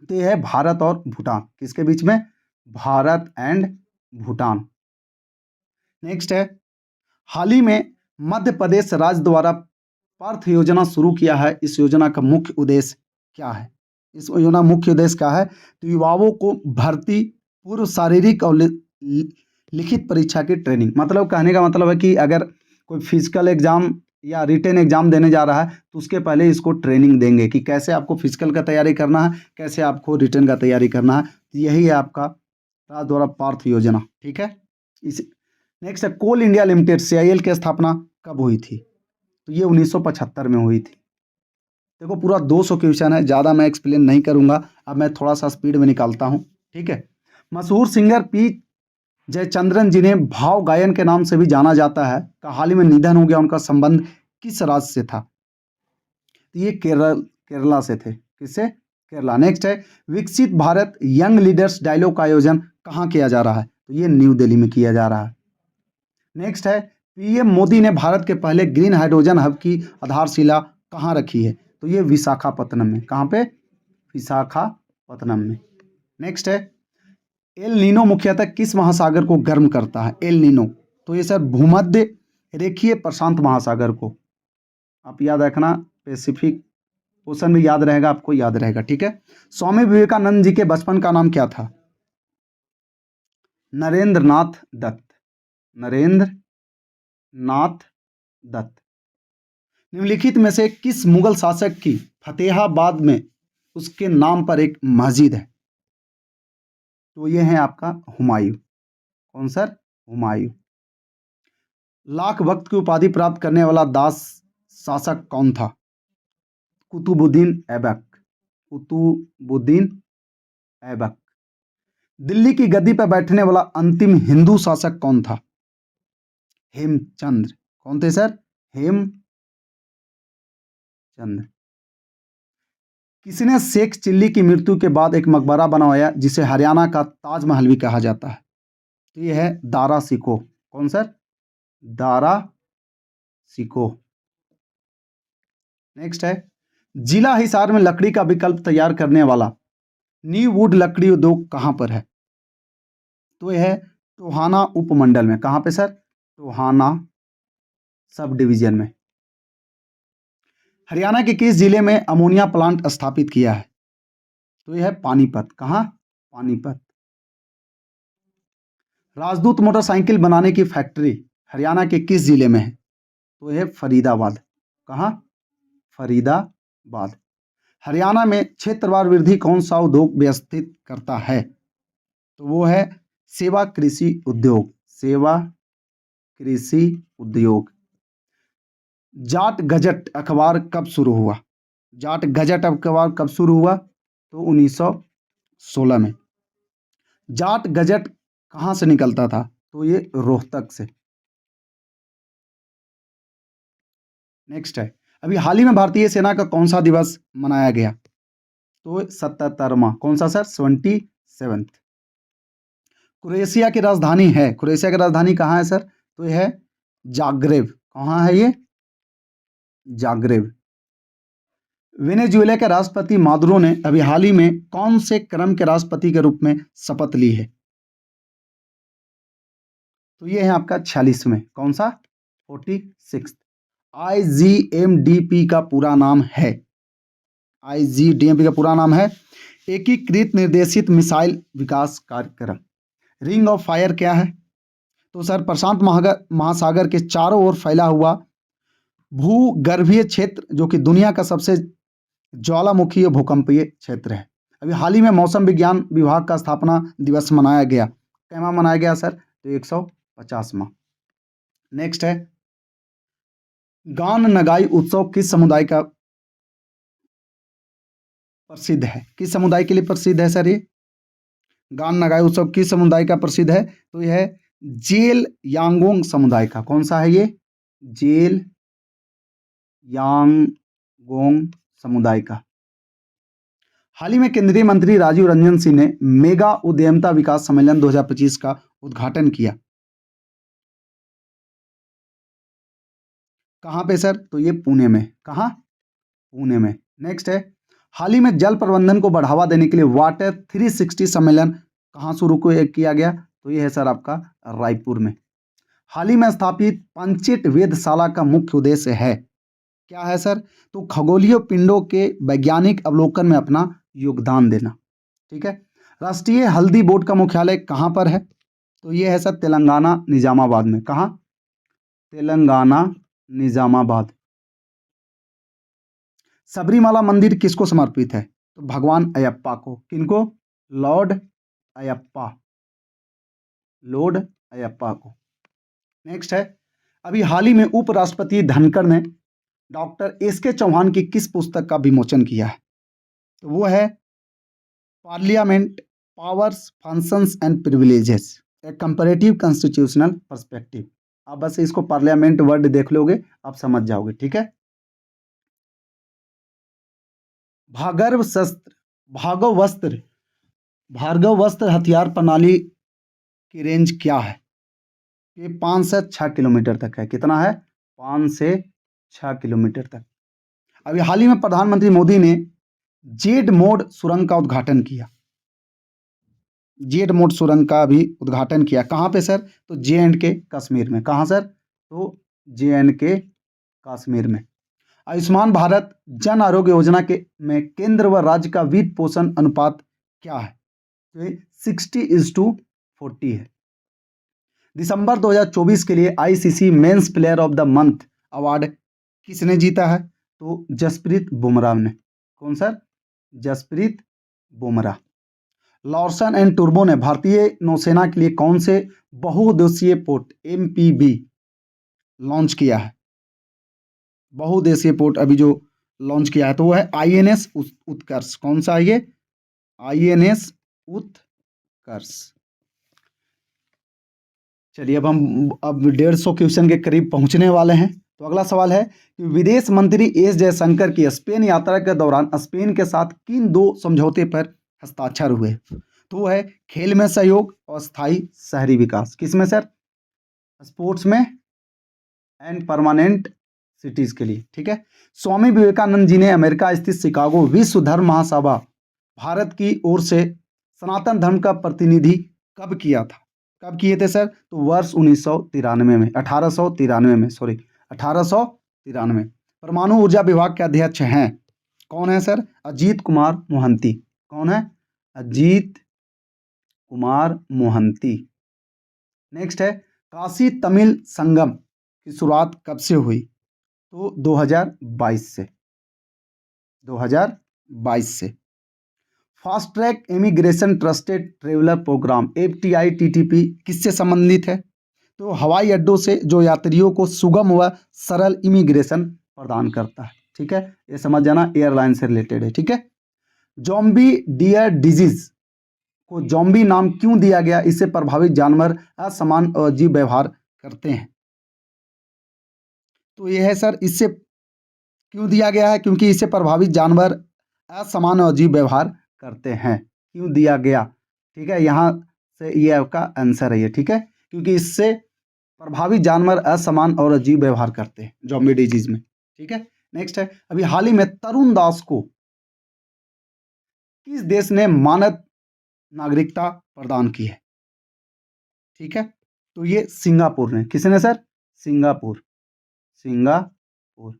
तो यह है भारत और भूटान। किसके बीच में? भारत एंड भूटान। नेक्स्ट है, हाल ही में मध्य प्रदेश राज्य द्वारा पार्थ योजना शुरू किया है। इस योजना का मुख्य उद्देश्य क्या है? इस योजना मुख्य उद्देश्य क्या है? तो युवाओं को भर्ती पूर्व शारीरिक और लिखित परीक्षा की ट्रेनिंग। मतलब कहने का मतलब है कि अगर कोई फिजिकल एग्जाम या रिटन एग्जाम देने जा रहा है तो उसके पहले इसको ट्रेनिंग देंगे कि कैसे आपको फिजिकल का तैयारी करना है, कैसे आपको रिटन का तैयारी करना है। यही है आपका राज्य द्वारा पार्थ योजना। ठीक है। इस नेक्स्ट है, कोल इंडिया लिमिटेड CIL की स्थापना कब हुई थी? तो ये 1975 में हुई थी। देखो पूरा 200 क्वेश्चन है, ज़्यादा मैं एक्सप्लेन नहीं करूंगा। अब मैं थोड़ा सा स्पीड में निकालता हूँ। ठीक है। मशहूर सिंगर पी जयचंद्रन, जिन्हें भाव गायन के नाम से भी जाना जाता है, का हाल ही में निधन हो गया। उनका संबंध किस राज्य से था? तो ये केरला से थे। किससे? केरला। नेक्स्ट है, विकसित भारत यंग लीडर्स डायलॉग का आयोजन कहाँ किया जा रहा है? तो ये न्यू दिल्ली में किया जा रहा है। नेक्स्ट है, PM मोदी ने भारत के पहले ग्रीन हाइड्रोजन हब की आधारशिला कहाँ रखी है? तो ये विशाखापत्तनम में। कहाँ पे? विशाखापत्तनम में। नेक्स्ट है, एल नीनो मुख्यतः किस महासागर को गर्म करता है? एल नीनो, तो ये सर भूमध्य रेखीय प्रशांत महासागर को। आप याद रखना, पैसिफिक ओशन में याद रहेगा, आपको याद रहेगा। ठीक है। स्वामी विवेकानंद जी के बचपन का नाम क्या था? नरेंद्र नाथ दत्त। नरेंद्र नाथ दत्त। निम्नलिखित में से किस मुगल शासक की फतेहाबाद में उसके नाम पर एक मस्जिद है? तो ये है आपका हुमायूं। कौन सर? हुमायूं। लाख वक्त की उपाधि प्राप्त करने वाला दास शासक कौन था? कुतुबुद्दीन ऐबक। कुतुबुद्दीन ऐबक। दिल्ली की गद्दी पर बैठने वाला अंतिम हिंदू शासक कौन था? हेमचंद्र। कौन थे सर? हेमचंद्र। किसने शेख चिल्ली की मृत्यु के बाद एक मकबरा बनवाया जिसे हरियाणा का ताजमहल भी कहा जाता है? तो यह है दारा सिको। कौन सर? दारा सिको। नेक्स्ट है, जिला हिसार में लकड़ी का विकल्प तैयार करने वाला न्यू वुड लकड़ी उद्योग कहां पर है? तो यह है टोहाना उपमंडल में। कहां पे सर? टोहाना सब डिवीजन में। हरियाणा के किस जिले में अमोनिया प्लांट स्थापित किया है? तो यह है पानीपत। कहां? पानीपत। राजदूत मोटरसाइकिल बनाने की फैक्ट्री हरियाणा के किस जिले में है? तो यह है फरीदाबाद। कहां? फरीदाबाद। हरियाणा में क्षेत्रवार वृद्धि कौन सा उद्योग व्यवस्थित करता है? तो वो है सेवा कृषि उद्योग। सेवा कृषि उद्योग। जाट गजट अखबार कब शुरू हुआ? जाट गजट अखबार कब शुरू हुआ? तो 1916 में। जाट गजट कहाँ से निकलता था? तो ये रोहतक से। नेक्स्ट है, अभी हाल ही में भारतीय सेना का कौन सा दिवस मनाया गया? तो 77वां। कौन सा सर? 27th। क्रोएशिया की राजधानी है, क्रोएशिया की राजधानी कहाँ है सर? तो यह है जाग्रेब। कहाँ है ये? जाग्रेब। वेनेजुएला के राष्ट्रपति मादुरो ने अभी हाल ही में कौन से क्रम के राष्ट्रपति के रूप में शपथ ली है? तो ये है आपका 46वें। कौन सा? 46। IGMDP का पूरा नाम है, IGDMP का पूरा नाम है एकीकृत निर्देशित मिसाइल विकास कार्यक्रम। रिंग ऑफ फायर क्या है? तो सर प्रशांत महासागर के चारों ओर फैला हुआ भूगर्भीय क्षेत्र जो कि दुनिया का सबसे ज्वालामुखी और भूकंपीय क्षेत्र है। अभी हाल ही में मौसम विज्ञान विभाग का स्थापना दिवस मनाया गया। कैमा मनाया गया सर? तो 150वां। नेक्स्ट है, गान नगाई उत्सव किस समुदाय का प्रसिद्ध है? किस समुदाय के लिए प्रसिद्ध है सर ये? गान नगाई उत्सव किस समुदाय का प्रसिद्ध है? तो यह है जेल यांगोंग समुदाय का। कौन सा है ये? जेल यांगोंग समुदाय का। हाल ही में केंद्रीय मंत्री राजीव रंजन सिंह ने मेगा उद्यमिता विकास सम्मेलन 2025 का उद्घाटन किया। कहाँ पे सर? तो ये पुणे में। कहाँ? पुणे में। नेक्स्ट है, हाल ही में जल प्रबंधन को बढ़ावा देने के लिए वाटर 360 सम्मेलन कहाँ शुरू किया गया? तो ये है सर आपका रायपुर में। हाल ही में स्थापित पंचिट वेधशाला का मुख्य उद्देश्य है क्या है सर? तो खगोलीय पिंडों के वैज्ञानिक अवलोकन में अपना योगदान देना। ठीक है। राष्ट्रीय हल्दी बोर्ड का मुख्यालय कहाँ पर है? तो ये है सर तेलंगाना निजामाबाद में। कहाँ? तेलंगाना निजामाबाद। सबरीमाला मंदिर किसको समर्पित है? तो भगवान अयप्पा को। किनको? लॉर्ड अयप्पा। लॉर्ड अयप्पा को। नेक्स्ट है, अभी हाल ही में उपराष्ट्रपति धनखड़ ने डॉक्टर एस.के. चौहान की किस पुस्तक का विमोचन किया है? तो वो है parliament powers functions and privileges A comparative constitutional perspective. आप बस इसको पार्लियामेंट वर्ड देख लोगे आप समझ जाओगे। ठीक है। भार्गव वस्त्र हथियार प्रणाली की रेंज क्या है? ये 5 से 6 किलोमीटर तक है। कितना है? 5 से 6 किलोमीटर तक। अभी हाल ही में प्रधानमंत्री मोदी ने जेड मोड सुरंग का उद्घाटन किया। जेड मोड सुरंग का भी उद्घाटन किया। कहाँ पे सर? तो J&K कश्मीर में। कहाँ सर? तो J&K कश्मीर में। आयुष्मान भारत जन आरोग्य योजना के में केंद्र व राज्य का वित्त पोषण अनुपात क्या है? तो 60:40 है। दिसंबर 2024 के लिए ICC men's player of the month award किसने जीता है? तो जसप्रीत बुमराह ने। कौन सर? जसप्रीत बुमराह। लॉर्सन एंड टुर्बो ने भारतीय नौसेना के लिए कौन से बहुउद्देशीय पोत MPB लॉन्च किया है? बहुउद्देशीय पोत अभी जो लॉन्च किया है तो वो है INS उत्कर्ष। कौन सा है ये? INS उत्कर्ष। चलिए अब हम 150 क्वेश्चन के करीब पहुंचने वाले हैं। तो अगला सवाल है कि विदेश मंत्री एस जयशंकर की स्पेन यात्रा के दौरान स्पेन के साथ किन 2 समझौते पर हस्ताक्षर हुए? तो वो है खेल में सहयोग और स्थायी शहरी विकास। किसमें सर? स्पोर्ट्स में एंड परमानेंट सिटीज के लिए। ठीक है। स्वामी विवेकानंद जी ने अमेरिका स्थित शिकागो विश्व धर्म महासभा भारत की ओर से सनातन धर्म का प्रतिनिधि कब किया था? कब किए थे सर? तो वर्ष 1993 में, 1893 में, सॉरी 1893। परमाणु ऊर्जा विभाग के अध्यक्ष हैं कौन है सर? अजीत कुमार मोहंती। कौन है? अजीत कुमार मोहंती। नेक्स्ट है, काशी तमिल संगम की शुरुआत कब से हुई? तो 2022 से। 2022 से। Fast track immigration trusted traveller programme FTI-TTP किससे संबंधित है? तो हवाई अड्डों से जो यात्रियों को सुगम व सरल इमिग्रेशन प्रदान करता है। ठीक है, ये समझ जाना, एयरलाइन से रिलेटेड है। ठीक है। जॉम्बी डियर डिजीज को जॉम्बी नाम क्यों दिया गया? इससे प्रभावित जानवर असमान और अजीब व्यवहार करते हैं। तो यह है सर, इससे क्यों दिया गया है? क्योंकि इससे प्रभावित जानवर असमान और अजीब व्यवहार करते हैं। क्यों दिया गया? ठीक है, यहाँ से ये आपका आंसर है ये। ठीक है, क्योंकि इससे प्रभावित जानवर असमान और अजीब व्यवहार करते हैं जॉम्बी डिजीज में। ठीक है। नेक्स्ट है, अभी हाल ही में तरुण दास को किस देश ने मानव नागरिकता प्रदान की है? ठीक है, तो ये सिंगापुर ने। किसने सर? सिंगापुर। सिंगापुर।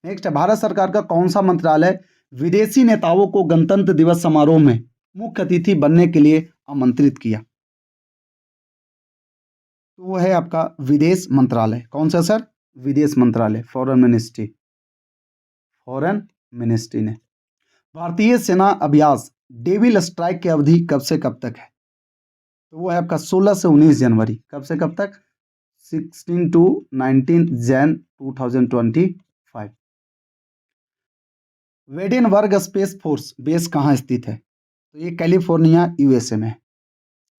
नेक्स्ट है, भारत सरकार का कौन सा मंत्रालय विदेशी नेताओं को गणतंत्र दिवस समारोह में मुख्य अतिथि बनने के लिए आमंत्रित किया? तो वो है आपका विदेश मंत्रालय। कौन सा सर? विदेश मंत्रालय, फॉरेन मिनिस्ट्री, फॉरेन मिनिस्ट्री ने। भारतीय सेना अभ्यास डेविल स्ट्राइक की अवधि कब से कब तक है? तो वो है आपका 16 से 19 जनवरी। कब से कब तक? 16 to 19 Jan 2025। Vandenberg space force base कहाँ स्थित है? तो ये कैलिफोर्निया यूएसए में है।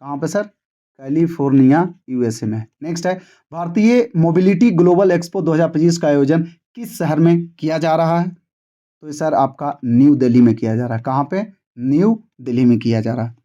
कहाँ पे सर? कैलिफोर्निया यूएसए में। नेक्स्ट है, भारतीय मोबिलिटी ग्लोबल एक्सपो 2025 का आयोजन किस शहर में किया जा रहा है? तो ये सर आपका न्यू दिल्ली में किया जा रहा है। कहाँ पे? न्यू दिल्ली में किया जा रहा है।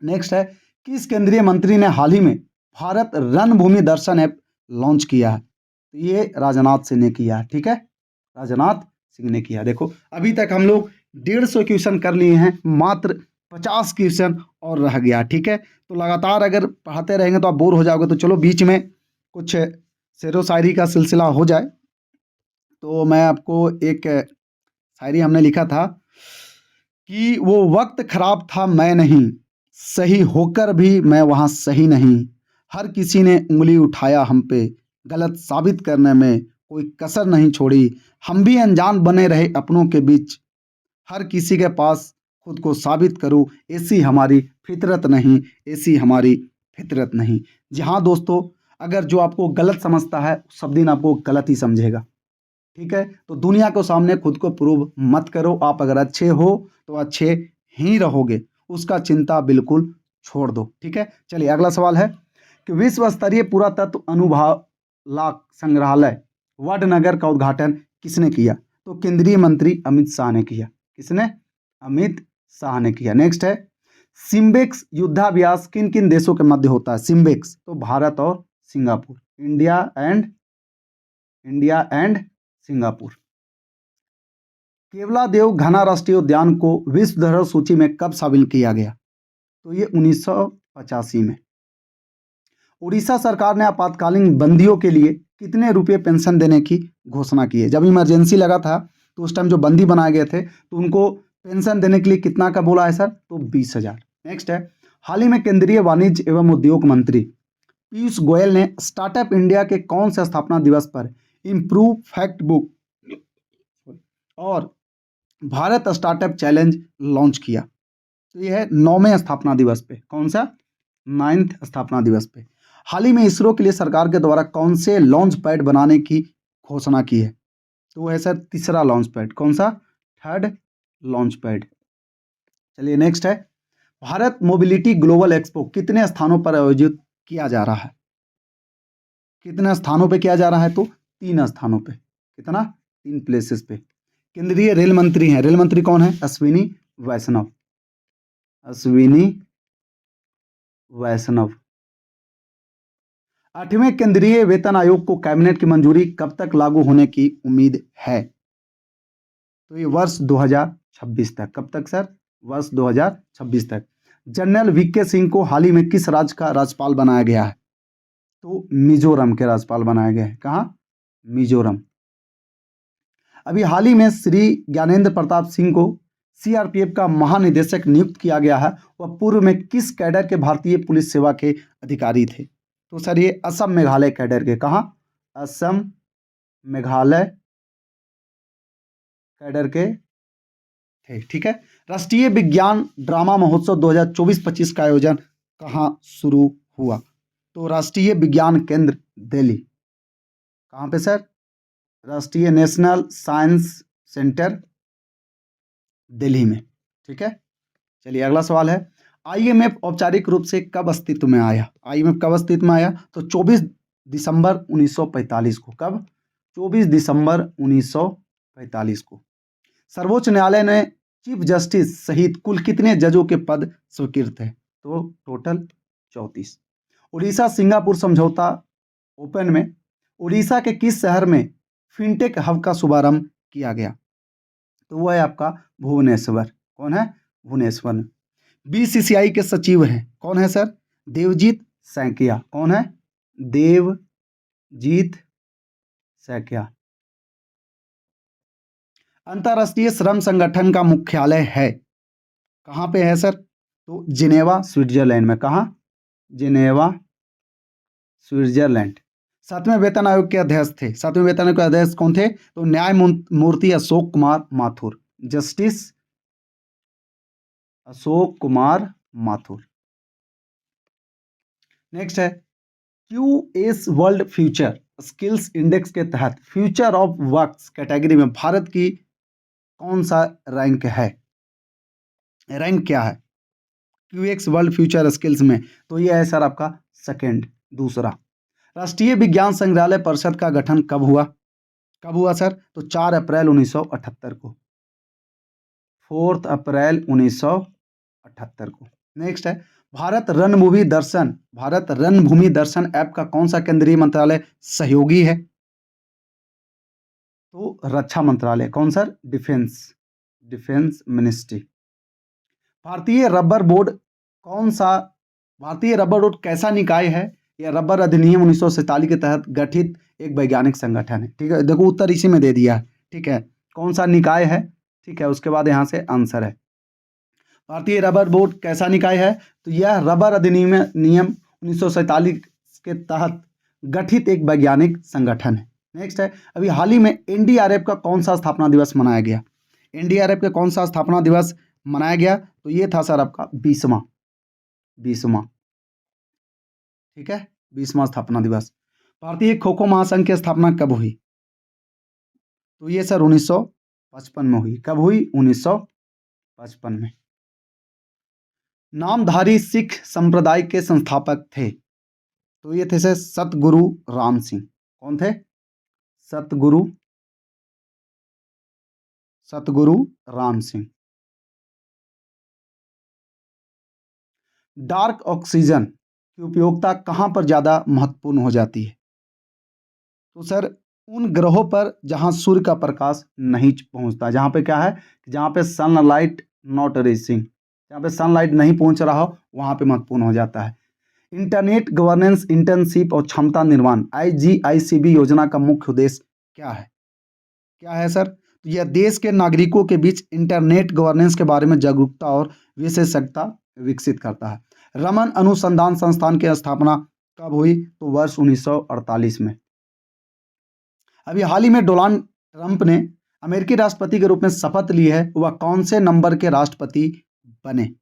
नेक्स्ट है, किस केंद्रीय मंत्री ने हाल ही में भारत रणभूमि दर्शन ऐप लॉन्च किया है? तो ये राजनाथ सिंह ने किया है। ठीक है, राजनाथ सिंह ने किया। देखो अभी तक हम लोग 150 क्वेश्चन कर लिए हैं, मात्र 50 क्वेश्चन और रह गया। ठीक है, तो लगातार अगर पढ़ाते रहेंगे तो आप बोर हो जाओगे। तो चलो बीच में कुछ शेरो शायरी का सिलसिला हो जाए। तो मैं आपको एक शायरी हमने लिखा था कि वो वक्त खराब था मैं नहीं, सही होकर भी मैं वहाँ सही नहीं, हर किसी ने उंगली उठाया हम पे, गलत साबित करने में कोई कसर नहीं छोड़ी, हम भी अनजान बने रहे अपनों के बीच, हर किसी के पास खुद को साबित करूं, ऐसी हमारी फितरत नहीं, ऐसी हमारी फितरत नहीं। जी हाँ दोस्तों, अगर जो आपको गलत समझता है सब दिन आपको गलत ही समझेगा। ठीक है, तो दुनिया के सामने खुद को प्रूव मत करो। आप अगर अच्छे हो तो अच्छे ही रहोगे, उसका चिंता बिल्कुल छोड़ दो। ठीक है, चलिए अगला सवाल है कि विश्व स्तरीय पुरातत्व अनुभाग संग्रहालय वडनगर का उद्घाटन किसने किया? तो केंद्रीय मंत्री अमित शाह ने किया। किसने? अमित शाह ने किया। नेक्स्ट है, सिम्बेक्स युद्धाभ्यास किन किन देशों के मध्य होता है? सिम्बेक्स तो भारत और Singapore, India and Singapore. Keoladeo घना राष्ट्रीय उद्यान को विश्व धरोहर सूची में कब शामिल किया गया? तो ये 1985 में। उड़ीसा सरकार ने आपातकालीन बंदियों के लिए कितने रुपए पेंशन देने की घोषणा की है? जब इमरजेंसी लगा था तो उस टाइम जो बंदी बनाए गए थे तो उनको पेंशन देने के लिए कितना का बोला है सर? तो 20,000। नेक्स्ट है, हाल ही में केंद्रीय वाणिज्य एवं उद्योग मंत्री पीयूष गोयल ने स्टार्टअप इंडिया के कौन से स्थापना दिवस पर इम्प्रूव फैक्ट बुक और भारत स्टार्टअप चैलेंज लॉन्च किया? तो यह है 9वें स्थापना दिवस पे। कौन सा? 9th स्थापना दिवस पे। हाल ही में इसरो के लिए सरकार के द्वारा कौन से लॉन्च पैड बनाने की घोषणा की है? तो वो है सर तीसरा लॉन्च पैड। कौन सा? Third launch pad. चलिए नेक्स्ट है, भारत मोबिलिटी ग्लोबल एक्सपो कितने स्थानों पर आयोजित किया जा रहा है? कितने स्थानों पे किया जा रहा है? तो 3 स्थानों पे। कितना? 3 प्लेसेस पे। केंद्रीय रेल मंत्री हैं, रेल मंत्री कौन है? अश्विनी वैष्णव। अश्विनी वैष्णव। 8वें केंद्रीय वेतन आयोग को कैबिनेट की मंजूरी कब तक लागू होने की उम्मीद है? तो ये वर्ष 2026 तक। कब तक सर? वर्ष 2026 तक। जनरल वीके सिंह को हाल ही में किस राज्य का राज्यपाल बनाया गया है? तो मिजोरम के राज्यपाल बनाया गया है। कहाँ? मिजोरम। अभी हाल ही में श्री ज्ञानेंद्र प्रताप सिंह को सीआरपीएफ का महानिदेशक नियुक्त किया गया है। वह पूर्व में किस कैडर के भारतीय पुलिस सेवा के अधिकारी थे? तो सर ये असम मेघालय कैडर के। कहाँ? असम मेघालय कैडर के थे। ठीक है, राष्ट्रीय विज्ञान ड्रामा महोत्सव 2024-25 का आयोजन कहाँ शुरू हुआ? तो राष्ट्रीय विज्ञान केंद्र दिल्ली। कहाँ पे सर? राष्ट्रीय नेशनल साइंस सेंटर दिल्ली में। ठीक है, चलिए अगला सवाल है, आईएमएफ औपचारिक रूप से कब अस्तित्व में आया? आईएमएफ कब अस्तित्व में आया? तो 24 दिसंबर 1945 को। कब? 24 दिसंबर 1945 को। सर्वोच्च न्यायालय ने चीफ जस्टिस सहित कुल कितने जजों के पद स्वीकृत है? तो टोटल 34। उड़ीसा सिंगापुर समझौता ओपन में उड़ीसा के किस शहर में फिनटेक हब का शुभारंभ किया गया? तो वो है आपका भुवनेश्वर। कौन है? भुवनेश्वर में। बीसीसीआई के सचिव हैं, कौन है सर? देवजीत सैकिया। कौन है? देवजीत सैकिया। अंतर्राष्ट्रीय श्रम संगठन का मुख्यालय है, कहाँ पे है सर? तो जिनेवा स्विट्जरलैंड में। कहाँ? Geneva Switzerland. सातवें वेतन आयोग के अध्यक्ष थे, सातवें वेतन आयोग के अध्यक्ष कौन थे? तो न्यायमूर्ति अशोक कुमार माथुर, जस्टिस अशोक कुमार माथुर। नेक्स्ट है QS world future skills index के तहत फ्यूचर ऑफ वर्क्स कैटेगरी में भारत की कौन सा रैंक है? रैंक क्या है क्यूएक्स वर्ल्ड फ्यूचर स्किल्स में? तो ये है सर आपका सेकंड, दूसरा। राष्ट्रीय विज्ञान संग्रहालय परिषद का गठन कब हुआ? कब हुआ सर? तो 4 अप्रैल 1978 को, 4 अप्रैल 1978 को। नेक्स्ट है भारत रणभूमि दर्शन ऐप का कौन सा केंद्रीय मंत्रालय सहयोगी है? तो रक्षा मंत्रालय। कौन सर? Defence ministry. भारतीय रबर बोर्ड कैसा निकाय है? यह रबर अधिनियम 1947 के तहत गठित एक वैज्ञानिक संगठन है। ठीक है, देखो उत्तर इसी में दे दिया है। ठीक है, कौन सा निकाय है? ठीक है, उसके बाद यहाँ से आंसर है भारतीय रबर बोर्ड कैसा निकाय है? तो यह रबर अधिनियम 1947 के तहत गठित एक वैज्ञानिक संगठन है। नेक्स्ट है अभी हाल ही में एनडीआरएफ का कौन सा स्थापना दिवस मनाया गया? एनडीआरएफ का कौन सा स्थापना दिवस मनाया गया? तो ये था सर आपका 20वां। ठीक है, 20वां स्थापना दिवस। भारतीय खो खो महासंघ की स्थापना कब हुई? तो ये सर 1955 में हुई। कब हुई? 1955 में। नामधारी सिख संप्रदाय के संस्थापक थे? तो ये थे सर सतगुरु राम सिंह। कौन थे? सतगुरु राम सिंह। डार्क ऑक्सीजन की उपयोगिता कहाँ पर ज़्यादा महत्वपूर्ण हो जाती है? तो सर उन ग्रहों पर जहाँ सूर्य का प्रकाश नहीं पहुँचता, जहाँ पे क्या है, जहाँ पे सनलाइट नॉट रीचिंग, जहाँ पे सनलाइट नहीं पहुँच रहा हो वहाँ पे महत्वपूर्ण हो जाता है। इंटरनेट गवर्नेंस इंटर्नशिप और क्षमता निर्माण IGICB योजना का मुख्य उद्देश्य क्या है? क्या है सर? तो यह देश के नागरिकों के बीच इंटरनेट गवर्नेंस के बारे में जागरूकता और विशेषज्ञता विकसित करता है। रमन अनुसंधान संस्थान की स्थापना कब हुई? तो वर्ष 1948 में। अभी हाल ही में डोनाल्ड ट्रंप ने अमेरिकी राष्ट्रपति के रूप में शपथ ली है, वह कौन से नंबर के राष्ट्रपति बने?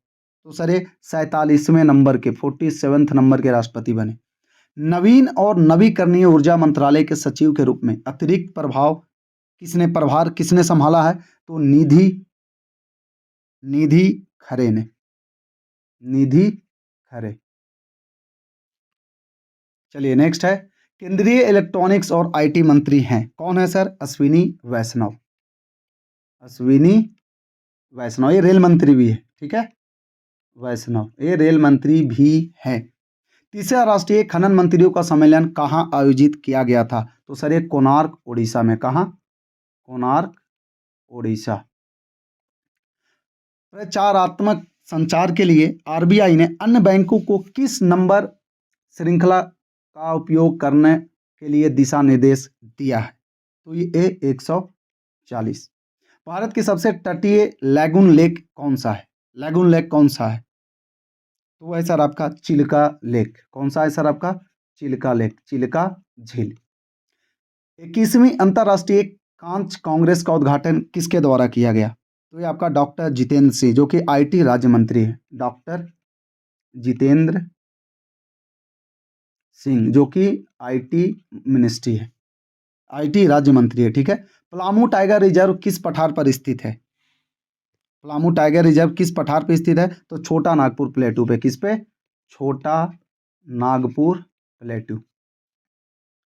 तो सर ये 47वें नंबर के 47th नंबर के राष्ट्रपति बने। नवीन और नवीकरणीय ऊर्जा मंत्रालय के सचिव के रूप में अतिरिक्त प्रभार किसने संभाला है? तो निधि खरे ने। निधि खरे। चलिए नेक्स्ट है केंद्रीय इलेक्ट्रॉनिक्स और IT मंत्री हैं, कौन है सर? अश्विनी वैष्णव। ये रेल मंत्री भी है। ठीक है, वैष्णव ये रेल मंत्री भी है। तीसरा राष्ट्रीय खनन मंत्रियों का सम्मेलन कहाँ आयोजित किया गया था? तो सर ये कोणार्क ओडिशा में। कहाँ? कोणार्क ओडिशा। प्रचारात्मक संचार के लिए RBI ने अन्य बैंकों को किस नंबर श्रृंखला का उपयोग करने के लिए दिशा निर्देश दिया है? तो ये 140। भारत की सबसे तटीय लैगून लेक कौन सा है? तो है सर आपका चिल्का लेक। कौन सा है सर आपका? चिल्का लेक, चिल्का झील। 21वीं अंतर्राष्ट्रीय कांच कांग्रेस का उद्घाटन किसके द्वारा किया गया? तो ये आपका डॉक्टर जितेंद्र सिंह, जो कि IT राज्य मंत्री है। डॉक्टर जितेंद्र सिंह, जो कि IT मिनिस्ट्री है, IT राज्य मंत्री है। ठीक है, पलामू टाइगर रिजर्व किस पठार पर स्थित है? पलामू टाइगर रिजर्व किस पठार पर स्थित है? तो छोटा नागपुर प्लेटू पे। किस पे? छोटा नागपुर प्लेटू।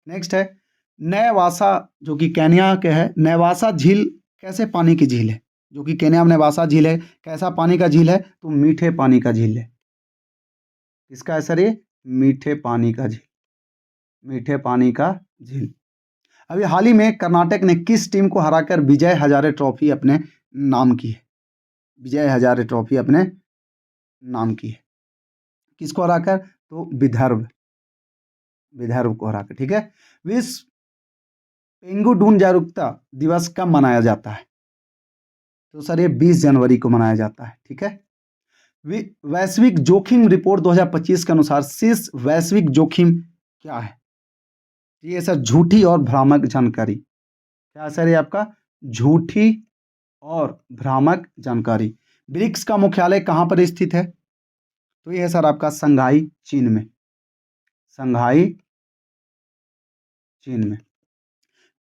नेक्स्ट है नेवासा, जो कि केन्या के है। नेवासा झील कैसे पानी की झील है? जो कि केन्या में नेवासा झील है, कैसा पानी का झील है? तो मीठे पानी का झील है। किसका है सर ये? मीठे पानी का झील। मीठे पानी का झील। अभी हाल ही में कर्नाटक ने किस टीम को हराकर विजय हजारे ट्रॉफी अपने नाम की है? विजय हजारे ट्रॉफी अपने नाम की है। किसको हराकर? तो विदर्भ को हराकर। ठीक है, विश्व पेंगुडून जागरूकता दिवस कब मनाया जाता है? तो सर ये 20 जनवरी को मनाया जाता है। ठीक है। वैश्विक जोखिम रिपोर्ट 2025 के अनुसार शीर्ष वैश्विक जोखिम क्या है? ये सर झूठी और भ्रामक जानकारी। क्या सर ये आपका झूठी और भ्रामक जानकारी। ब्रिक्स का मुख्यालय कहाँ पर स्थित है? तो ये है सर आपका शंघाई चीन में। शंघाई चीन में।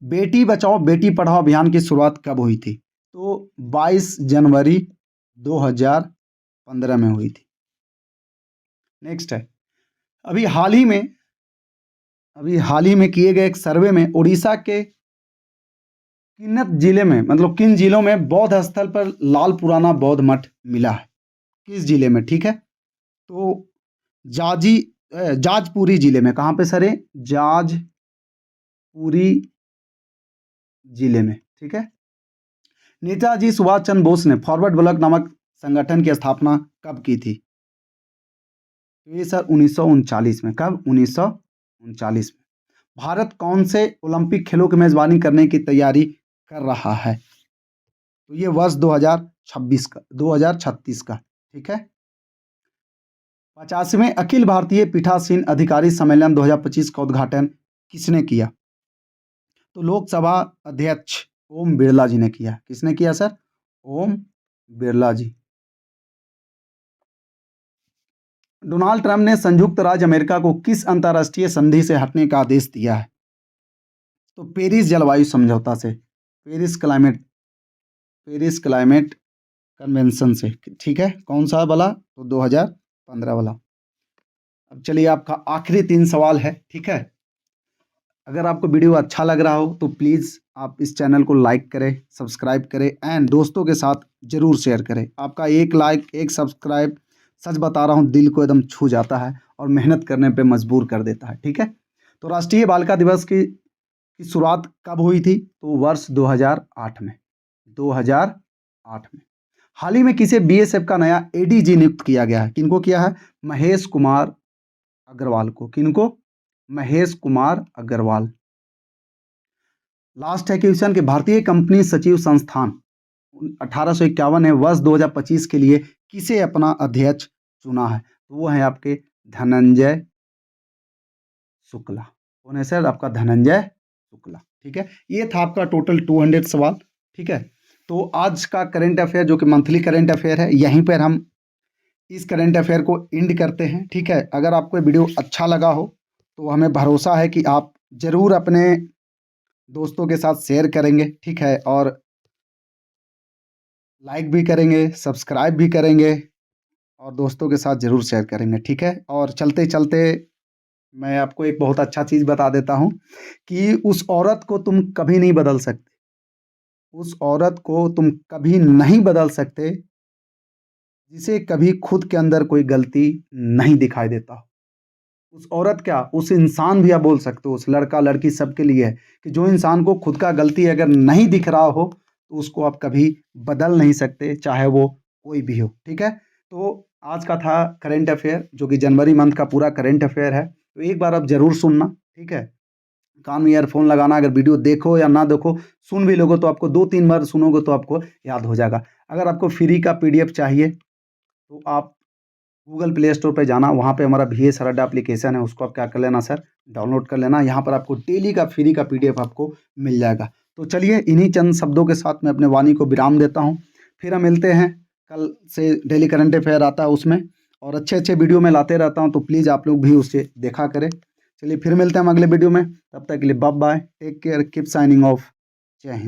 बेटी बचाओ बेटी पढ़ाओ अभियान की शुरुआत कब हुई थी? तो 22 जनवरी 2015 में हुई थी। नेक्स्ट है, अभी हाल ही में किए गए एक सर्वे में उड़ीसा के किन्नत जिले में, मतलब किन जिलों में बौद्ध स्थल पर लाल पुराना बौद्ध मठ मिला है? किस जिले में? ठीक है। तो जाजपुरी जिले में। कहाँ पे सर? जाजपुरी जिले में। ठीक है। नेताजी सुभाष चंद्र बोस ने फॉरवर्ड ब्लॉक नामक संगठन की स्थापना कब की थी? ये सर 1939 में। कब? 1939 में। भारत कौन से ओलंपिक खेलों की मेजबानी करने की तैयारी कर रहा है? तो ये वर्ष 2036 का। ठीक है। 50वें अखिल भारतीय पीठासीन अधिकारी सम्मेलन 2025 का उद्घाटन किसने किया? तो लोकसभा अध्यक्ष ओम बिरला जी ने किया। किसने किया सर? ओम बिरला जी। डोनाल्ड ट्रंप ने संयुक्त राज्य अमेरिका को किस अंतर्राष्ट्रीय संधि से हटने का आदेश दिया है? तो पेरिस जलवायु समझौता से। पेरिस क्लाइमेट कन्वेंशन से। ठीक है। कौन सा वाला? तो 2015 वाला। अब चलिए आपका आखिरी 3 सवाल है। ठीक है। अगर आपको वीडियो अच्छा लग रहा हो तो प्लीज़ आप इस चैनल को लाइक करें, सब्सक्राइब करें एंड दोस्तों के साथ ज़रूर शेयर करें। आपका एक लाइक, एक सब्सक्राइब, सच बता रहा हूँ, दिल को एकदम छू जाता है और मेहनत करने पे मजबूर कर देता है। ठीक है। तो राष्ट्रीय बालिका दिवस की शुरुआत कब हुई थी? तो वर्ष 2008 में। 2008 में। हाल ही में किसे बीएसएफ का नया एडीजी नियुक्त किया गया है? किनको किया है? महेश कुमार अग्रवाल को। किनको? महेश कुमार अग्रवाल। लास्ट है क्वेश्चन कि भारतीय कंपनी सचिव संस्थान 1851 है, वर्ष 2025 के लिए किसे अपना अध्यक्ष चुना है? तो वो है आपके धनंजय शुक्ला। कौन है सर? आपका धनंजय शुक्ला। ठीक है। ये था आपका टोटल 200 सवाल। ठीक है। तो आज का करंट अफेयर जो कि मंथली करंट अफेयर है, यहीं पर हम इस करंट अफेयर को एंड करते हैं। ठीक है। अगर आपको वीडियो अच्छा लगा हो तो हमें भरोसा है कि आप ज़रूर अपने दोस्तों के साथ शेयर करेंगे। ठीक है। और लाइक भी करेंगे, सब्सक्राइब भी करेंगे और दोस्तों के साथ ज़रूर शेयर करेंगे। ठीक है। और चलते चलते मैं आपको एक बहुत अच्छा चीज़ बता देता हूँ कि उस औरत को तुम कभी नहीं बदल सकते। उस औरत को तुम कभी नहीं बदल सकते जिसे कभी खुद के अंदर कोई गलती नहीं दिखाई देता हो। उस औरत क्या, उस इंसान भी आप बोल सकते हो, उस लड़का लड़की सबके लिए है कि जो इंसान को खुद का गलती अगर नहीं दिख रहा हो तो उसको आप कभी बदल नहीं सकते, चाहे वो कोई भी हो। ठीक है। तो आज का था करंट अफेयर जो कि जनवरी मंथ का पूरा करंट अफेयर है। तो एक बार आप ज़रूर सुनना। ठीक है। कान में ईयरफोन लगाना, अगर वीडियो देखो या ना देखो, सुन भी लोगे तो आपको 2-3 बार सुनोगे तो आपको याद हो जाएगा। अगर आपको फ्री का पीडीएफ चाहिए तो आप गूगल प्ले स्टोर पे जाना, वहाँ पे हमारा VS हरड्डा एप्लीकेशन है, उसको आप क्या कर लेना सर, डाउनलोड कर लेना। यहाँ पर आपको डेली का फ्री का पीडीएफ आपको मिल जाएगा। तो चलिए इन्हीं चंद शब्दों के साथ मैं अपने वाणी को विराम देता हूँ। फिर हम मिलते हैं, कल से डेली करंट अफेयर आता है उसमें, और अच्छे अच्छे वीडियो में लाते रहता हूँ, तो प्लीज़ आप लोग भी उसे देखा करें। चलिए फिर मिलते हैं हम अगले वीडियो में, तब तक के लिए bye bye, take care, keep signing off. जय हिंद।